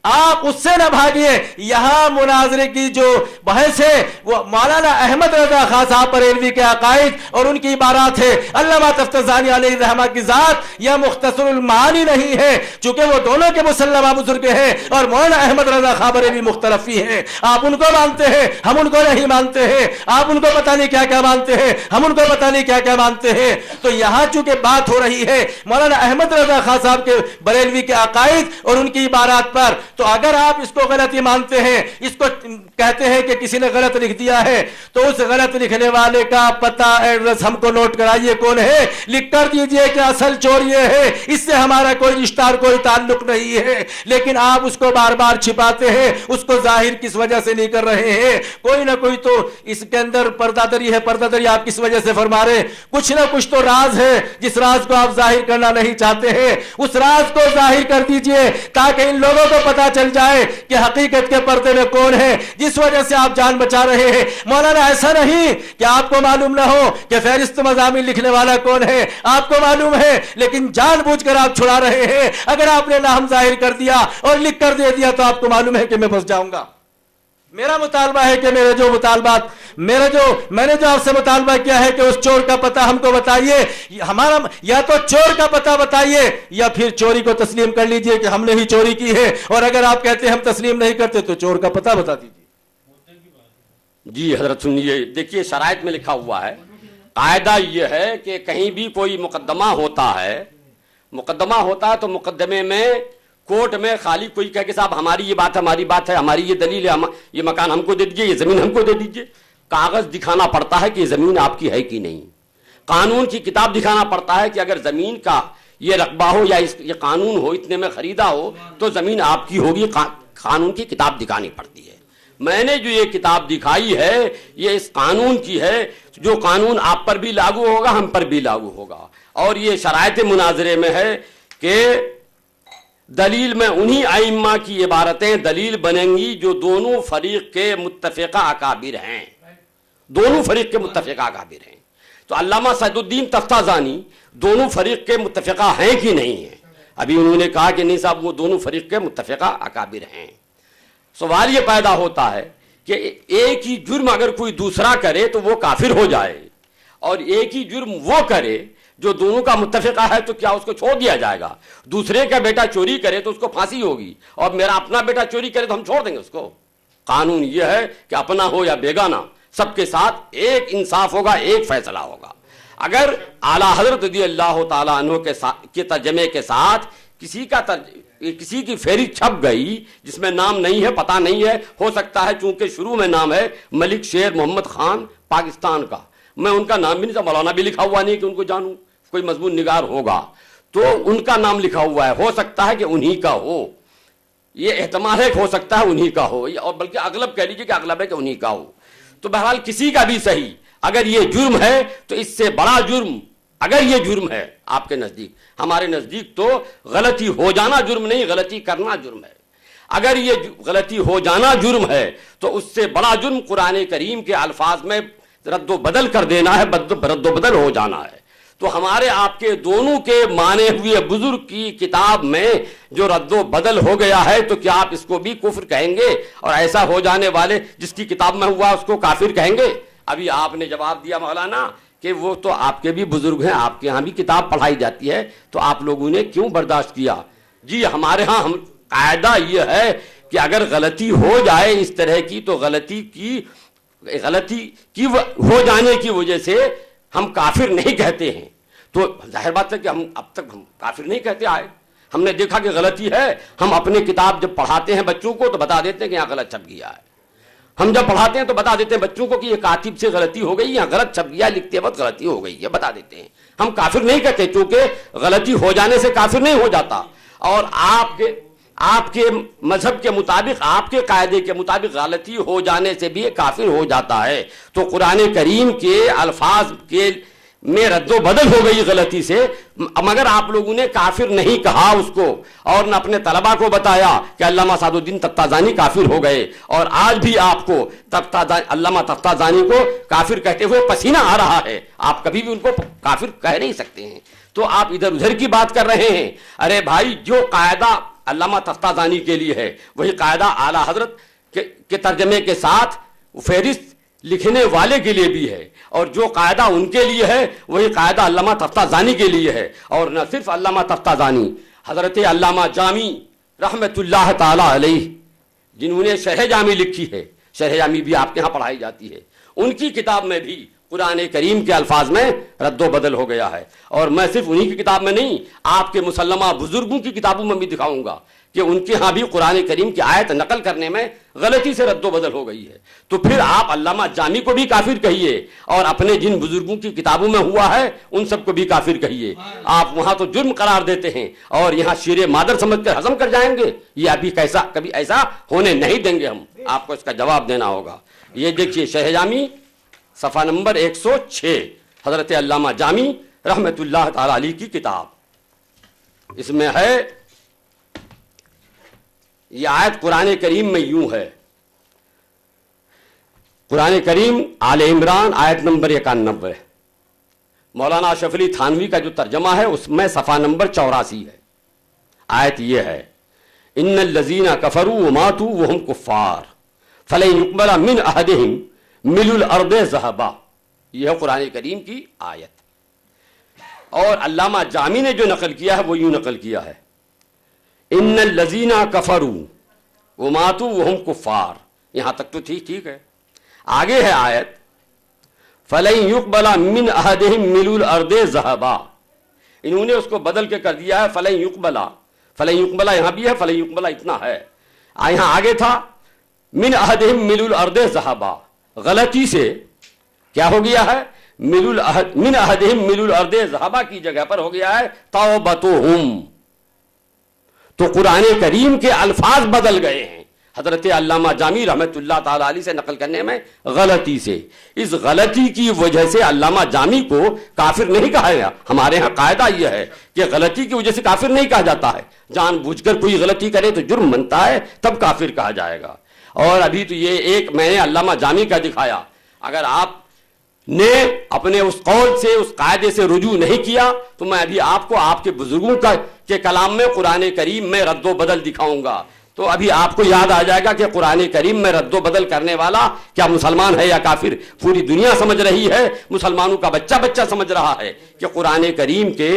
آپ اس سے نہ بھاگیے. یہاں مناظرے کی جو بحث ہے وہ مولانا احمد رضا خان صاحب بریلوی کے عقائد اور ان کی عبارات ہے. علامہ تفتزانی علیہ الرحمہ کی ذات یا مختصر المعانی نہیں ہے, چونکہ وہ دونوں کے مسلمہ بزرگ ہیں اور مولانا احمد رضا خان بریلوی مختلف ہی ہیں. آپ ان کو مانتے ہیں, ہم ان کو نہیں مانتے ہیں. آپ ان کو پتہ نہیں کیا کیا مانتے ہیں, ہم ان کو پتہ نہیں کیا کیا مانتے ہیں. تو یہاں چونکہ بات ہو رہی ہے مولانا احمد رضا خان صاحب کے بریلوی کے عقائد اور ان کی عبارات پر, تو اگر آپ اس کو غلطی مانتے ہیں, اس کو کہتے ہیں کہ کسی نے غلط لکھ دیا ہے, تو اس غلط لکھنے والے کا پتہ ایڈریس ہم کو نوٹ کرائیے کون ہے, لکھ کر دیجئے کہ اصل چور یہ ہے, اس سے ہمارا کوئی رشتہ اور کوئی تعلق نہیں ہے. لیکن آپ اس کو بار بار چھپاتے ہیں, اس کو ظاہر کس وجہ سے نہیں کر رہے ہیں؟ کوئی نہ کوئی تو اس کے اندر پردہ دری ہے. پردہ دری آپ کس وجہ سے فرما رہے ہیں؟ کچھ نہ کچھ تو راز ہے جس راز کو آپ ظاہر کرنا نہیں چاہتے ہیں. اس راز کو ظاہر کر دیجئے تاکہ ان لوگوں کو پتہ چل جائے کہ حقیقت کے پردے میں کون ہے, جس وجہ سے آپ جان بچا رہے ہیں. مولانا ایسا نہیں کہ آپ کو معلوم نہ ہو کہ فہرست مضامین لکھنے والا کون ہے, آپ کو معلوم ہے, لیکن جان بوجھ کر آپ چھڑا رہے ہیں. اگر آپ نے نام ظاہر کر دیا اور لکھ کر دے دیا تو آپ کو معلوم ہے کہ میں پھنس جاؤں گا. میرا مطالبہ ہے کہ میں نے جو آپ سے مطالبہ کیا ہے کہ اس چور کا پتہ ہم کو بتائیے. ہمارا یا تو چور کا پتہ بتائیے یا پھر چوری کو تسلیم کر لیجئے کہ ہم نے ہی چوری کی ہے, اور اگر آپ کہتے ہیں ہم تسلیم نہیں کرتے تو چور کا پتہ بتا دیجئے. جی حضرت سنیے, دیکھیے شرائط میں لکھا ہوا ہے, قاعدہ یہ ہے کہ کہیں بھی کوئی مقدمہ ہوتا ہے تو مقدمے میں کورٹ میں خالی کوئی کہے کہ صاحب ہماری یہ بات ہے, ہماری بات ہے, ہماری یہ دلیل ہے, یہ مکان ہم کو دے دیجئے, یہ زمین ہم کو دے دیجئے. کاغذ دکھانا پڑتا ہے کہ یہ زمین آپ کی ہے کہ نہیں. قانون کی کتاب دکھانا پڑتا ہے کہ اگر زمین کا یہ رقبہ ہو یا یہ قانون ہو, اتنے میں خریدا ہو تو زمین آپ کی ہوگی. قانون کی کتاب دکھانی پڑتی ہے. میں نے جو یہ کتاب دکھائی ہے یہ اس قانون کی ہے, جو قانون آپ پر بھی لاگو ہوگا, ہم پر بھی لاگو ہوگا. اور یہ شرائط مناظرے میں ہے کہ دلیل میں انہی ائمہ کی عبارتیں دلیل بنیں گی جو دونوں فریق کے متفقہ اکابر ہیں. دونوں فریق کے متفقہ اکابر ہیں. تو علامہ سعد الدین تفتازانی دونوں فریق کے متفقہ ہیں کہ نہیں ہیں؟ ابھی انہوں نے کہا کہ نہیں صاحب وہ دونوں فریق کے متفقہ اکابر ہیں. سوال یہ پیدا ہوتا ہے کہ ایک ہی جرم اگر کوئی دوسرا کرے تو وہ کافر ہو جائے, اور ایک ہی جرم وہ کرے جو دونوں کا متفقہ ہے تو کیا اس کو چھوڑ دیا جائے گا؟ دوسرے کا بیٹا چوری کرے تو اس کو پھانسی ہوگی, اور میرا اپنا بیٹا چوری کرے تو ہم چھوڑ دیں گے اس کو؟ قانون یہ ہے کہ اپنا ہو یا بیگانہ سب کے ساتھ ایک انصاف ہوگا, ایک فیصلہ ہوگا. اگر اعلیٰ حضرت رضی اللہ تعالیٰ عنہ کے ترجمے کے ساتھ کسی کی فہرست چھپ گئی جس میں نام نہیں ہے, پتہ نہیں ہے, ہو سکتا ہے چونکہ شروع میں نام ہے ملک شیر محمد خان پاکستان کا, میں ان کا نام بھی نہیں, مولانا بھی لکھا ہوا نہیں کہ ان کو جانوں, کوئی مضمون نگار ہوگا تو ان کا نام لکھا ہوا ہے, ہو سکتا ہے کہ انہی کا ہو, یہ احتمال ہے کہ ہو سکتا ہے انہی کا ہو, اور بلکہ اغلب کہہ لیجیے کہ اغلب ہے کہ انہی کا ہو. تو بہرحال کسی کا بھی صحیح, اگر یہ جرم ہے تو اس سے بڑا جرم, اگر یہ جرم ہے آپ کے نزدیک, ہمارے نزدیک تو غلطی ہو جانا جرم نہیں, غلطی کرنا جرم ہے. اگر یہ غلطی ہو جانا جرم ہے تو اس سے بڑا جرم قرآن کریم کے الفاظ میں رد و بدل کر دینا ہے, رد و بدل ہو جانا ہے. تو ہمارے آپ کے دونوں کے مانے ہوئے بزرگ کی کتاب میں جو رد و بدل ہو گیا ہے تو کیا آپ اس کو بھی کفر کہیں گے, اور ایسا ہو جانے والے جس کی کتاب میں ہوا اس کو کافر کہیں گے؟ ابھی آپ نے جواب دیا مولانا کہ وہ تو آپ کے بھی بزرگ ہیں, آپ کے ہاں بھی کتاب پڑھائی جاتی ہے, تو آپ لوگوں نے کیوں برداشت کیا؟ جی ہمارے ہاں قاعدہ یہ ہے کہ اگر غلطی ہو جائے اس طرح کی تو غلطی کی ہو جانے کی وجہ سے ہم کافر نہیں کہتے ہیں. تو ظاہر بات ہے کہ ہم اب تک ہم کافر نہیں کہتے آئے. ہم نے دیکھا کہ غلطی ہے, ہم اپنے کتاب جب پڑھاتے ہیں بچوں کو تو بتا دیتے ہیں کہ یہاں غلط چھپ گیا ہے. ہم جب پڑھاتے ہیں تو بتا دیتے ہیں بچوں کو کہ یہ کاتب سے غلطی ہو گئی, یہاں غلط چھپ گیا, لکھتے وقت غلطی ہو گئی ہے, بتا دیتے ہیں. ہم کافر نہیں کہتے, چونکہ غلطی ہو جانے سے کافر نہیں ہو جاتا. اور آپ کے مذہب کے مطابق, آپ کے قاعدے کے مطابق غلطی ہو جانے سے بھی کافر ہو جاتا ہے. تو قرآن کریم کے الفاظ کے میں رد و بدل ہو گئی غلطی سے, مگر آپ لوگوں نے کافر نہیں کہا اس کو, اور نہ اپنے طلبہ کو بتایا کہ علامہ سعد الدین تفتازانی کافر ہو گئے. اور آج بھی آپ کو علامہ تفتازانی کو کافر کہتے ہوئے پسینہ آ رہا ہے, آپ کبھی بھی ان کو کافر کہہ نہیں سکتے ہیں. تو آپ ادھر ادھر کی بات کر رہے ہیں. ارے بھائی, جو قاعدہ علامہ تفتازانی کے لیے ہے وہی قاعدہ اعلیٰ حضرت کے ترجمے کے ساتھ فہرست لکھنے والے کے لیے بھی ہے, اور جو قاعدہ ان کے لیے ہے وہی قاعدہ علامہ تفتازانی کے لیے ہے. اور نہ صرف علامہ تفتازانی, حضرت علامہ جامی رحمت اللہ تعالی علیہ جنہوں نے شرح جامی لکھی ہے, شرح جامی بھی آپ کے ہاں پڑھائی جاتی ہے, ان کی کتاب میں بھی قرآن کریم کے الفاظ میں رد و بدل ہو گیا ہے. اور میں صرف انہی کی کتاب میں نہیں, آپ کے مسلمہ بزرگوں کی کتابوں میں بھی دکھاؤں گا کہ ان کے ہاں بھی قرآن کریم کی آیت نقل کرنے میں غلطی سے رد و بدل ہو گئی ہے. تو پھر آپ علامہ جامی کو بھی کافر کہیے, اور اپنے جن بزرگوں کی کتابوں میں ہوا ہے ان سب کو بھی کافر کہیے. آپ وہاں تو جرم قرار دیتے ہیں اور یہاں شیر مادر سمجھ کر ہضم کر جائیں گے. یہ ابھی کبھی ایسا ہونے نہیں دیں گے ہم, آپ کو اس کا جواب دینا ہوگا. یہ دیکھیے شرح جامی صفحہ نمبر 106, حضرت علامہ جامی رحمت اللہ تعالی علیہ کی کتاب, اس میں ہے یہ آیت قرآن کریم میں یوں ہے. قرآن کریم آل عمران آیت نمبر 91, مولانا اشرف علی تھانوی کا جو ترجمہ ہے اس میں صفحہ نمبر 84 ہے. آیت یہ ہے, ان الذین کفروا وماتوا وهم کفار فلن يقبل من احدهم ملء الارض ذهبا، یہ ہے قرآن کریم کی آیت. اور علامہ جامی نے جو نقل کیا ہے وہ یوں نقل کیا ہے، ان الذین کفروا وماتوا وهم کفار. یہاں تک تو ٹھیک ہے. آگے ہے آیت فلن يقبل من احدهم ملء الارض ذهبا. انہوں نے اس کو بدل کے کر دیا ہے فلن يقبل. فلن يقبل یہاں بھی ہے، فلن يقبل اتنا ہے. یہاں آگے تھا من احدهم ملء الارض ذهبا. غلطی سے کیا ہو گیا ہے؟ من احدهم ملء الارض ذهبا کی جگہ پر ہو گیا ہے توبتهم. تو قرآن کریم کے الفاظ بدل گئے ہیں. حضرت علامہ جامی رحمت اللہ تعالی علیہ سے نقل کرنے میں غلطی سے، اس غلطی کی وجہ سے علامہ جامی کو کافر نہیں کہا گیا. ہمارے ہاں قاعدہ یہ ہے کہ غلطی کی وجہ سے کافر نہیں کہا جاتا ہے. جان بوجھ کر کوئی غلطی کرے تو جرم بنتا ہے، تب کافر کہا جائے گا. اور ابھی تو یہ ایک میں نے علامہ جامی کا دکھایا. اگر آپ نے اپنے اس قول سے اس قاعدے سے رجوع نہیں کیا تو میں ابھی آپ کو آپ کے بزرگوں کے کلام میں قرآن کریم میں رد و بدل دکھاؤں گا. تو ابھی آپ کو یاد آ جائے گا کہ قرآن کریم میں رد و بدل کرنے والا کیا مسلمان ہے یا کافر. پوری دنیا سمجھ رہی ہے، مسلمانوں کا بچہ سمجھ رہا ہے کہ قرآن کریم کے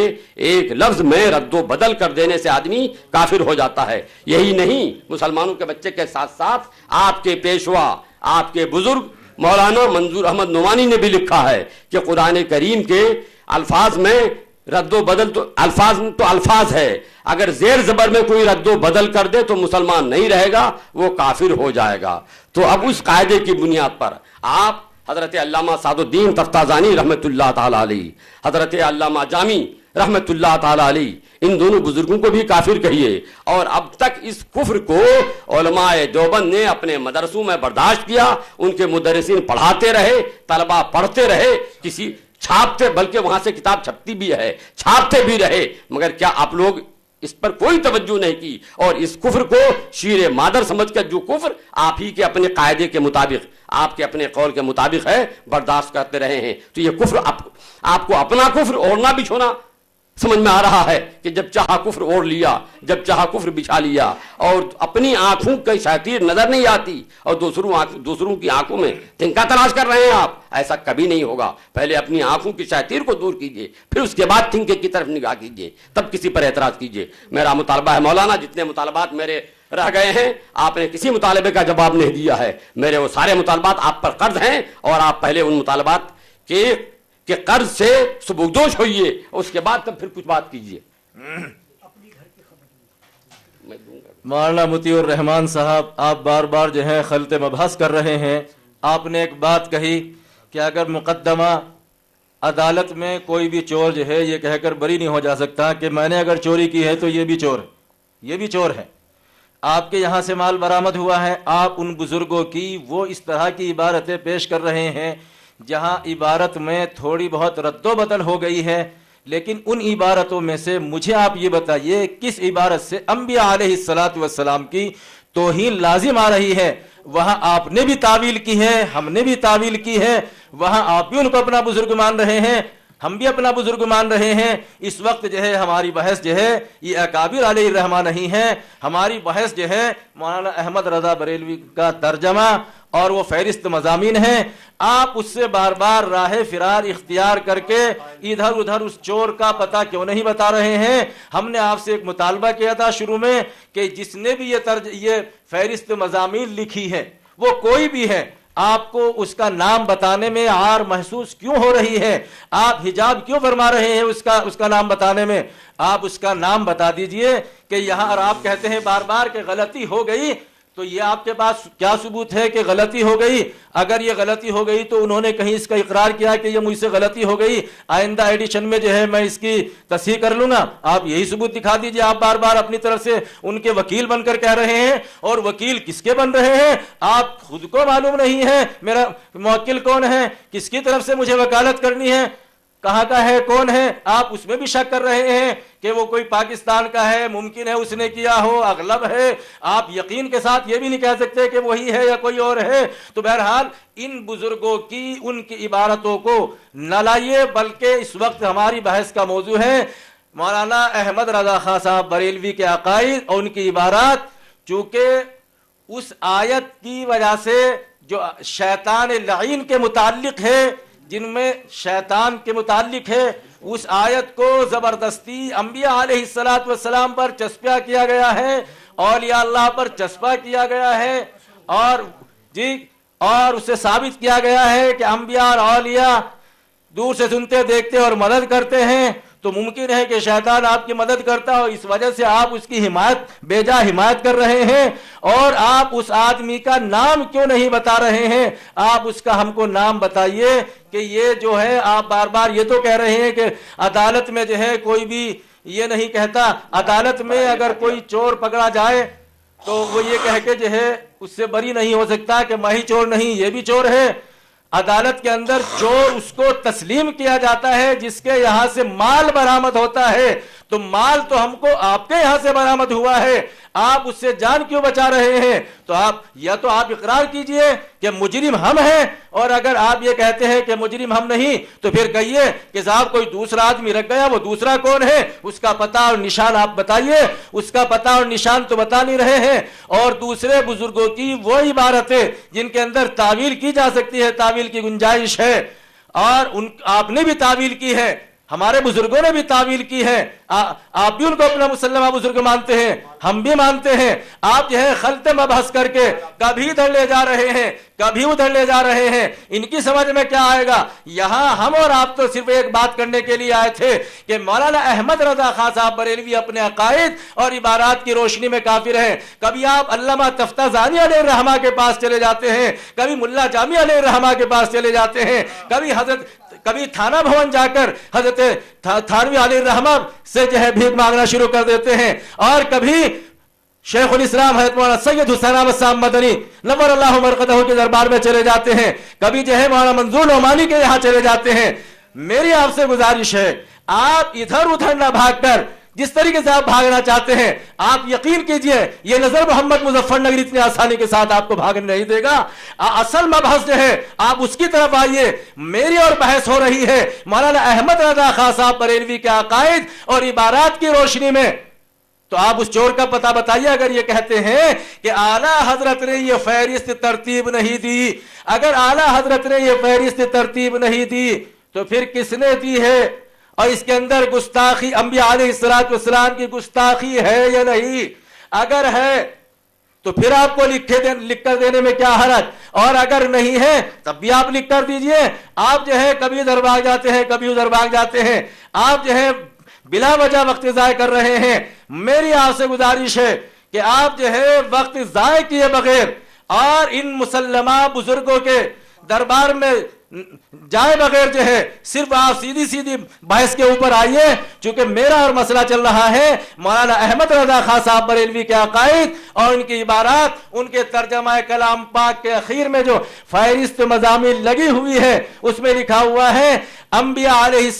ایک لفظ میں رد و بدل کر دینے سے آدمی کافر ہو جاتا ہے. یہی نہیں، مسلمانوں کے بچے کے ساتھ ساتھ آپ کے پیشوا، آپ کے بزرگ مولانا منظور احمد نعمانی نے بھی لکھا ہے کہ قرآن کریم کے الفاظ میں رد و بدل تو الفاظ ہے، اگر زیر زبر میں کوئی رد و بدل کر دے تو مسلمان نہیں رہے گا، وہ کافر ہو جائے گا. تو اب اس قاعدے کی بنیاد پر آپ حضرت علامہ سعد الدین تفتازانی رحمت اللہ تعالی علیہ، حضرت علامہ جامی رحمت اللہ تعالی علیہ، ان دونوں بزرگوں کو بھی کافر کہیے. اور اب تک اس کفر کو علماء دیوبند نے اپنے مدرسوں میں برداشت کیا. ان کے مدرسین پڑھاتے رہے، طلبہ پڑھتے رہے، کسی چھاپتے، بلکہ وہاں سے کتاب چھپتی بھی ہے، چھاپتے بھی رہے، مگر کیا آپ لوگ اس پر کوئی توجہ نہیں کی اور اس کفر کو شیر مادر سمجھ کر جو کفر آپ ہی کے اپنے قاعدے کے مطابق، آپ کے اپنے قول کے مطابق ہے، برداشت کرتے رہے ہیں. تو یہ کفر آپ کو اپنا کفر اوڑھنا بچھونا سمجھ میں آ رہا ہے کہ جب چاہا کفر اوڑھ لیا، جب چاہا کفر بچھا لیا، اور اپنی آنکھوں کی شاطیر نظر نہیں آتی اور دوسروں کی آنکھوں میں تنکا تلاش کر رہے ہیں آپ. ایسا کبھی نہیں ہوگا. پہلے اپنی آنکھوں کی شاطیر کو دور کیجئے، پھر اس کے بعد تنکے کی طرف نگاہ کیجئے، تب کسی پر اعتراض کیجئے. میرا مطالبہ ہے مولانا، جتنے مطالبات میرے رہ گئے ہیں، آپ نے کسی مطالبے کا جواب نہیں دیا ہے. میرے وہ سارے مطالبات آپ پر قرض ہیں، اور آپ پہلے ان مطالبات کے قرض سے سبکدوش ہوئیے، اس کے بعد تب پھر کچھ بات کیجئے. مولانا مطیع الرحمان صاحب، آپ بار بار جو ہے خلط مبحث کر رہے ہیں. آپ نے ایک بات کہی کہ اگر مقدمہ عدالت میں کوئی بھی چور جو ہے یہ کہہ کر بری نہیں ہو جا سکتا کہ میں نے اگر چوری کی ہے تو یہ بھی چور ہے، یہ بھی چور ہے. آپ کے یہاں سے مال برآمد ہوا ہے، آپ ان بزرگوں کی وہ اس طرح کی عبارتیں پیش کر رہے ہیں جہاں عبارت میں تھوڑی بہت رد و بدل ہو گئی ہے. لیکن ان عبارتوں میں سے مجھے آپ یہ بتائیے کس عبارت سے انبیاء علیہ الصلاۃ والسلام کی توہین لازم آ رہی ہے؟ وہاں آپ نے بھی تعویل کی ہے، ہم نے بھی تعویل کی ہے، وہاں آپ بھی ان کو اپنا بزرگ مان رہے ہیں، ہم بھی اپنا بزرگ مان رہے ہیں. اس وقت جو ہے ہماری بحث جو ہے یہ اکابر علیہ الرحمہ نہیں ہے، ہماری بحث جو ہے مولانا احمد رضا بریلوی کا ترجمہ اور وہ فہرست مضامین ہیں. آپ اس سے بار بار راہ فرار اختیار کر کے ادھر ادھر اس چور کا پتہ کیوں نہیں بتا رہے ہیں؟ ہم نے آپ سے ایک مطالبہ کیا تھا شروع میں کہ جس نے بھی یہ فہرست مضامین لکھی ہے، وہ کوئی بھی ہے، آپ کو اس کا نام بتانے میں عار محسوس کیوں ہو رہی ہے؟ آپ حجاب کیوں فرما رہے ہیں اس کا نام بتانے میں؟ آپ اس کا نام بتا دیجئے کہ یہاں، اور آپ کہتے ہیں بار بار کہ غلطی ہو گئی، تو یہ آپ کے پاس کیا ثبوت ہے کہ غلطی ہو گئی؟ اگر یہ غلطی ہو گئی تو انہوں نے کہیں اس کا اقرار کیا کہ یہ مجھ سے غلطی ہو گئی، آئندہ ایڈیشن میں جو ہے میں اس کی تصحیح کر لوں گا. آپ یہی ثبوت دکھا دیجئے. آپ بار بار اپنی طرف سے ان کے وکیل بن کر کہہ رہے ہیں، اور وکیل کس کے بن رہے ہیں آپ خود کو معلوم نہیں ہے. میرا موکل کون ہے، کس کی طرف سے مجھے وکالت کرنی ہے، کہاں کا ہے، کون ہے؟ آپ اس میں بھی شک کر رہے ہیں کہ وہ کوئی پاکستان کا ہے، ممکن ہے اس نے کیا ہو، اغلب ہے. آپ یقین کے ساتھ یہ بھی نہیں کہہ سکتے کہ وہی ہے یا کوئی اور ہے. تو بہرحال ان بزرگوں کی ان کی عبارتوں کو نہ لائیے، بلکہ اس وقت ہماری بحث کا موضوع ہے مولانا احمد رضا خان صاحب بریلوی کے عقائد اور ان کی عبارات. چونکہ اس آیت کی وجہ سے جو شیطان لعین کے متعلق ہے، جن میں شیطان کے متعلق ہے، اس آیت کو زبردستی انبیاء علیہ السلام پر چسپاں کیا گیا ہے، اولیاء اللہ پر چسپاں کیا گیا ہے، اور اسے ثابت کیا گیا ہے کہ انبیاء اور اولیاء دور سے سنتے دیکھتے اور مدد کرتے ہیں، تو ممکن ہے کہ شیطان آپ کی مدد کرتا ہو، اس وجہ سے آپ اس کی بے جا حمایت کر رہے ہیں، اور آپ اس آدمی کا نام کیوں نہیں بتا رہے ہیں؟ آپ اس کا ہم کو نام بتائیے کہ یہ جو ہے، آپ بار بار یہ تو کہہ رہے ہیں کہ عدالت میں جو ہے کوئی بھی یہ نہیں کہتا، عدالت میں اگر کوئی چور پکڑا جائے تو وہ یہ کہہ کے جو ہے اس سے بری نہیں ہو سکتا کہ میں ہی چور نہیں، یہ بھی چور ہے۔ عدالت کے اندر چور اس کو تسلیم کیا جاتا ہے جس کے یہاں سے مال برآمد ہوتا ہے، تو مال تو ہم کو آپ کے یہاں سے برآمد ہوا ہے، آپ اس سے جان کیوں بچا رہے ہیں؟ تو آپ اقرار کیجئے کہ مجرم ہم ہیں، اور اگر آپ یہ کہتے ہیں کہ مجرم ہم نہیں تو پھر کہیے کہ صاحب کوئی دوسرا آدمی رکھ گیا، وہ دوسرا کون ہے؟ اس کا پتہ اور نشان آپ بتائیے، اس کا پتہ اور نشان تو بتا نہیں رہے ہیں۔ اور دوسرے بزرگوں کی وہ عبارتیں جن کے اندر تعویل کی جا سکتی ہے، تعویل کی گنجائش ہے، اور آپ نے بھی تعویل کی ہے، ہمارے بزرگوں نے بھی تعویل کی ہے، آپ بھی ان کو اپنا مسلمہ بزرگ مانتے ہیں، ہم بھی مانتے ہیں۔ آپ جو ہے خلط مبحث کر کے کبھی ادھر لے جا رہے ہیں، کبھی ادھر لے جا رہے ہیں، ان کی سمجھ میں کیا آئے گا؟ یہاں ہم اور آپ تو صرف ایک بات کرنے کے لیے آئے تھے کہ مولانا احمد رضا خان صاحب بریلوی اپنے عقائد اور عبارات کی روشنی میں کافر ہیں۔ کبھی آپ علامہ تفتازانی علیہ الرحمہ کے پاس چلے جاتے ہیں، کبھی ملا جامی علیہ الرحمہ کے پاس چلے جاتے ہیں، کبھی تھانہ بھون جا کر حضرت تھانوی علیہ الرحمہ سے جو ہے بھیک مانگنا شروع کر دیتے ہیں، اور کبھی شیخ الاسلام حضرت مولانا سید حسین احمد صاحب مدنی نور اللہ مرقدہ کے دربار میں چلے جاتے ہیں، کبھی جو ہے مولانا منظور نعمانی کے یہاں چلے جاتے ہیں۔ میری آپ سے گزارش ہے، آپ ادھر ادھر نہ بھاگ کر جس طریقے سے آپ بھاگنا چاہتے ہیں، آپ یقین کیجئے یہ نظر محمد مظفر نگری اتنی آسانی کے ساتھ آپ کو بھاگنے نہیں دے گا۔ اصل مبحث جو ہے آپ اس کی طرف آئیے۔ میری اور بحث ہو رہی ہے مولانا احمد رضا خان صاحب بریلوی کے عقائد اور عبارات کی روشنی میں، تو آپ اس چور کا پتہ بتائیے۔ اگر یہ کہتے ہیں کہ اعلیٰ حضرت نے یہ فہرست ترتیب نہیں دی، اگر اعلیٰ حضرت نے یہ فہرست ترتیب نہیں دی تو پھر کس نے دی ہے؟ اور اس کے اندر گستاخی انبیاء علیہ السلام کی گستاخی ہے یا نہیں؟ اگر ہے تو پھر آپ کو لکھ کر دینے میں کیا حرج، اور اگر نہیں ہے تب بھی آپ لکھ کر دیجئے۔ آپ جو ہے کبھی ادھر بھاگ جاتے ہیں، کبھی ادھر بھاگ جاتے ہیں، آپ جو ہے بلا وجہ وقت ضائع کر رہے ہیں۔ میری آپ سے گزارش ہے کہ آپ جو ہے وقت ضائع کیے بغیر اور ان مسلمہ بزرگوں کے دربار میں جائے بغیر جو ہے صرف آپ سیدھی بحث کے اوپر آئیے، چونکہ میرا اور مسئلہ چل رہا ہے مولانا احمد رضا خان صاحب بریلوی کے عقائد اور ان کی عبارات، ان کے ترجمہ کلام پاک کے اخیر میں جو فہرست مضامین لگی ہوئی ہے اس میں لکھا ہوا ہے انبیاء علیہ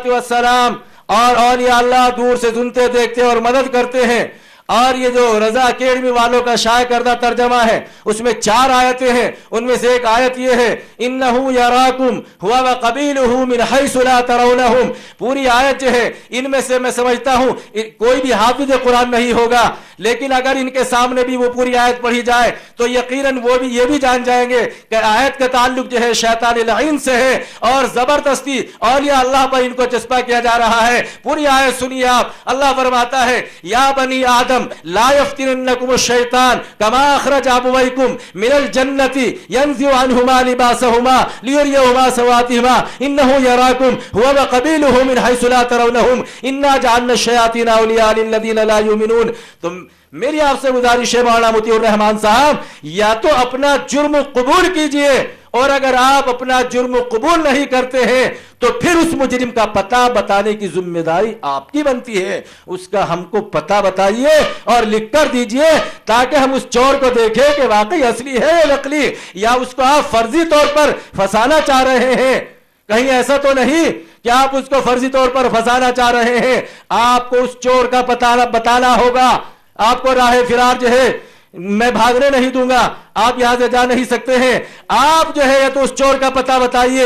السلام اور اولیاء اللہ دور سے سنتے دیکھتے اور مدد کرتے ہیں۔ اور یہ جو رضا اکیڈمی والوں کا شائع کردہ ترجمہ ہے اس میں 4 آیتیں ہیں، ان میں سے ایک آیت یہ ہے انہو یراکم ہوا وقبیلہ من حیث لا ترونہم۔ پوری آیت جو ہے ان میں سے میں سمجھتا ہوں کوئی بھی حافظ قرآن نہیں ہوگا، لیکن اگر ان کے سامنے بھی وہ پوری آیت پڑھی جائے تو یقیناً وہ بھی یہ بھی جان جائیں گے کہ آیت کا تعلق جو ہے شیطان لعین سے ہے اور زبردستی اولیاء اللہ پر ان کو چسپاں کیا جا رہا ہے۔ پوری آیت سنیے آپ، اللہ فرماتا ہے یا بنی آدم لا يفتننكم الشيطان كما اخرج ابويكم من الجنة ينزع عنهما لباسهما ليريهما سواتهما انه يراكم هو وقبيله من حيث لا ترونهم انا جعلنا الشياطين اولياء للذين لا يؤمنون۔ تم میری آپ سے گزارش ہے مولانا مطیع الرحمان صاحب، یا تو اپنا جرم قبول کیجئے، اور اگر آپ اپنا جرم قبول نہیں کرتے ہیں تو پھر اس مجرم کا پتہ بتانے کی ذمہ داری آپ کی بنتی ہے۔ اس کا ہم کو پتہ بتائیے اور لکھ کر دیجئے تاکہ ہم اس چور کو دیکھیں کہ واقعی اصلی ہے یا نقلی، یا اس کو آپ فرضی طور پر پھنسانا چاہ رہے ہیں۔ کہیں ایسا تو نہیں کہ آپ اس کو فرضی طور پر پھنسانا چاہ رہے ہیں۔ آپ کو اس چور کا پتہ بتانا ہوگا، آپ کو راہ فرار جو ہے میں بھاگنے نہیں دوں گا، آپ یہاں سے جا نہیں سکتے ہیں۔ آپ جو ہے یا تو اس چور کا پتہ بتائیے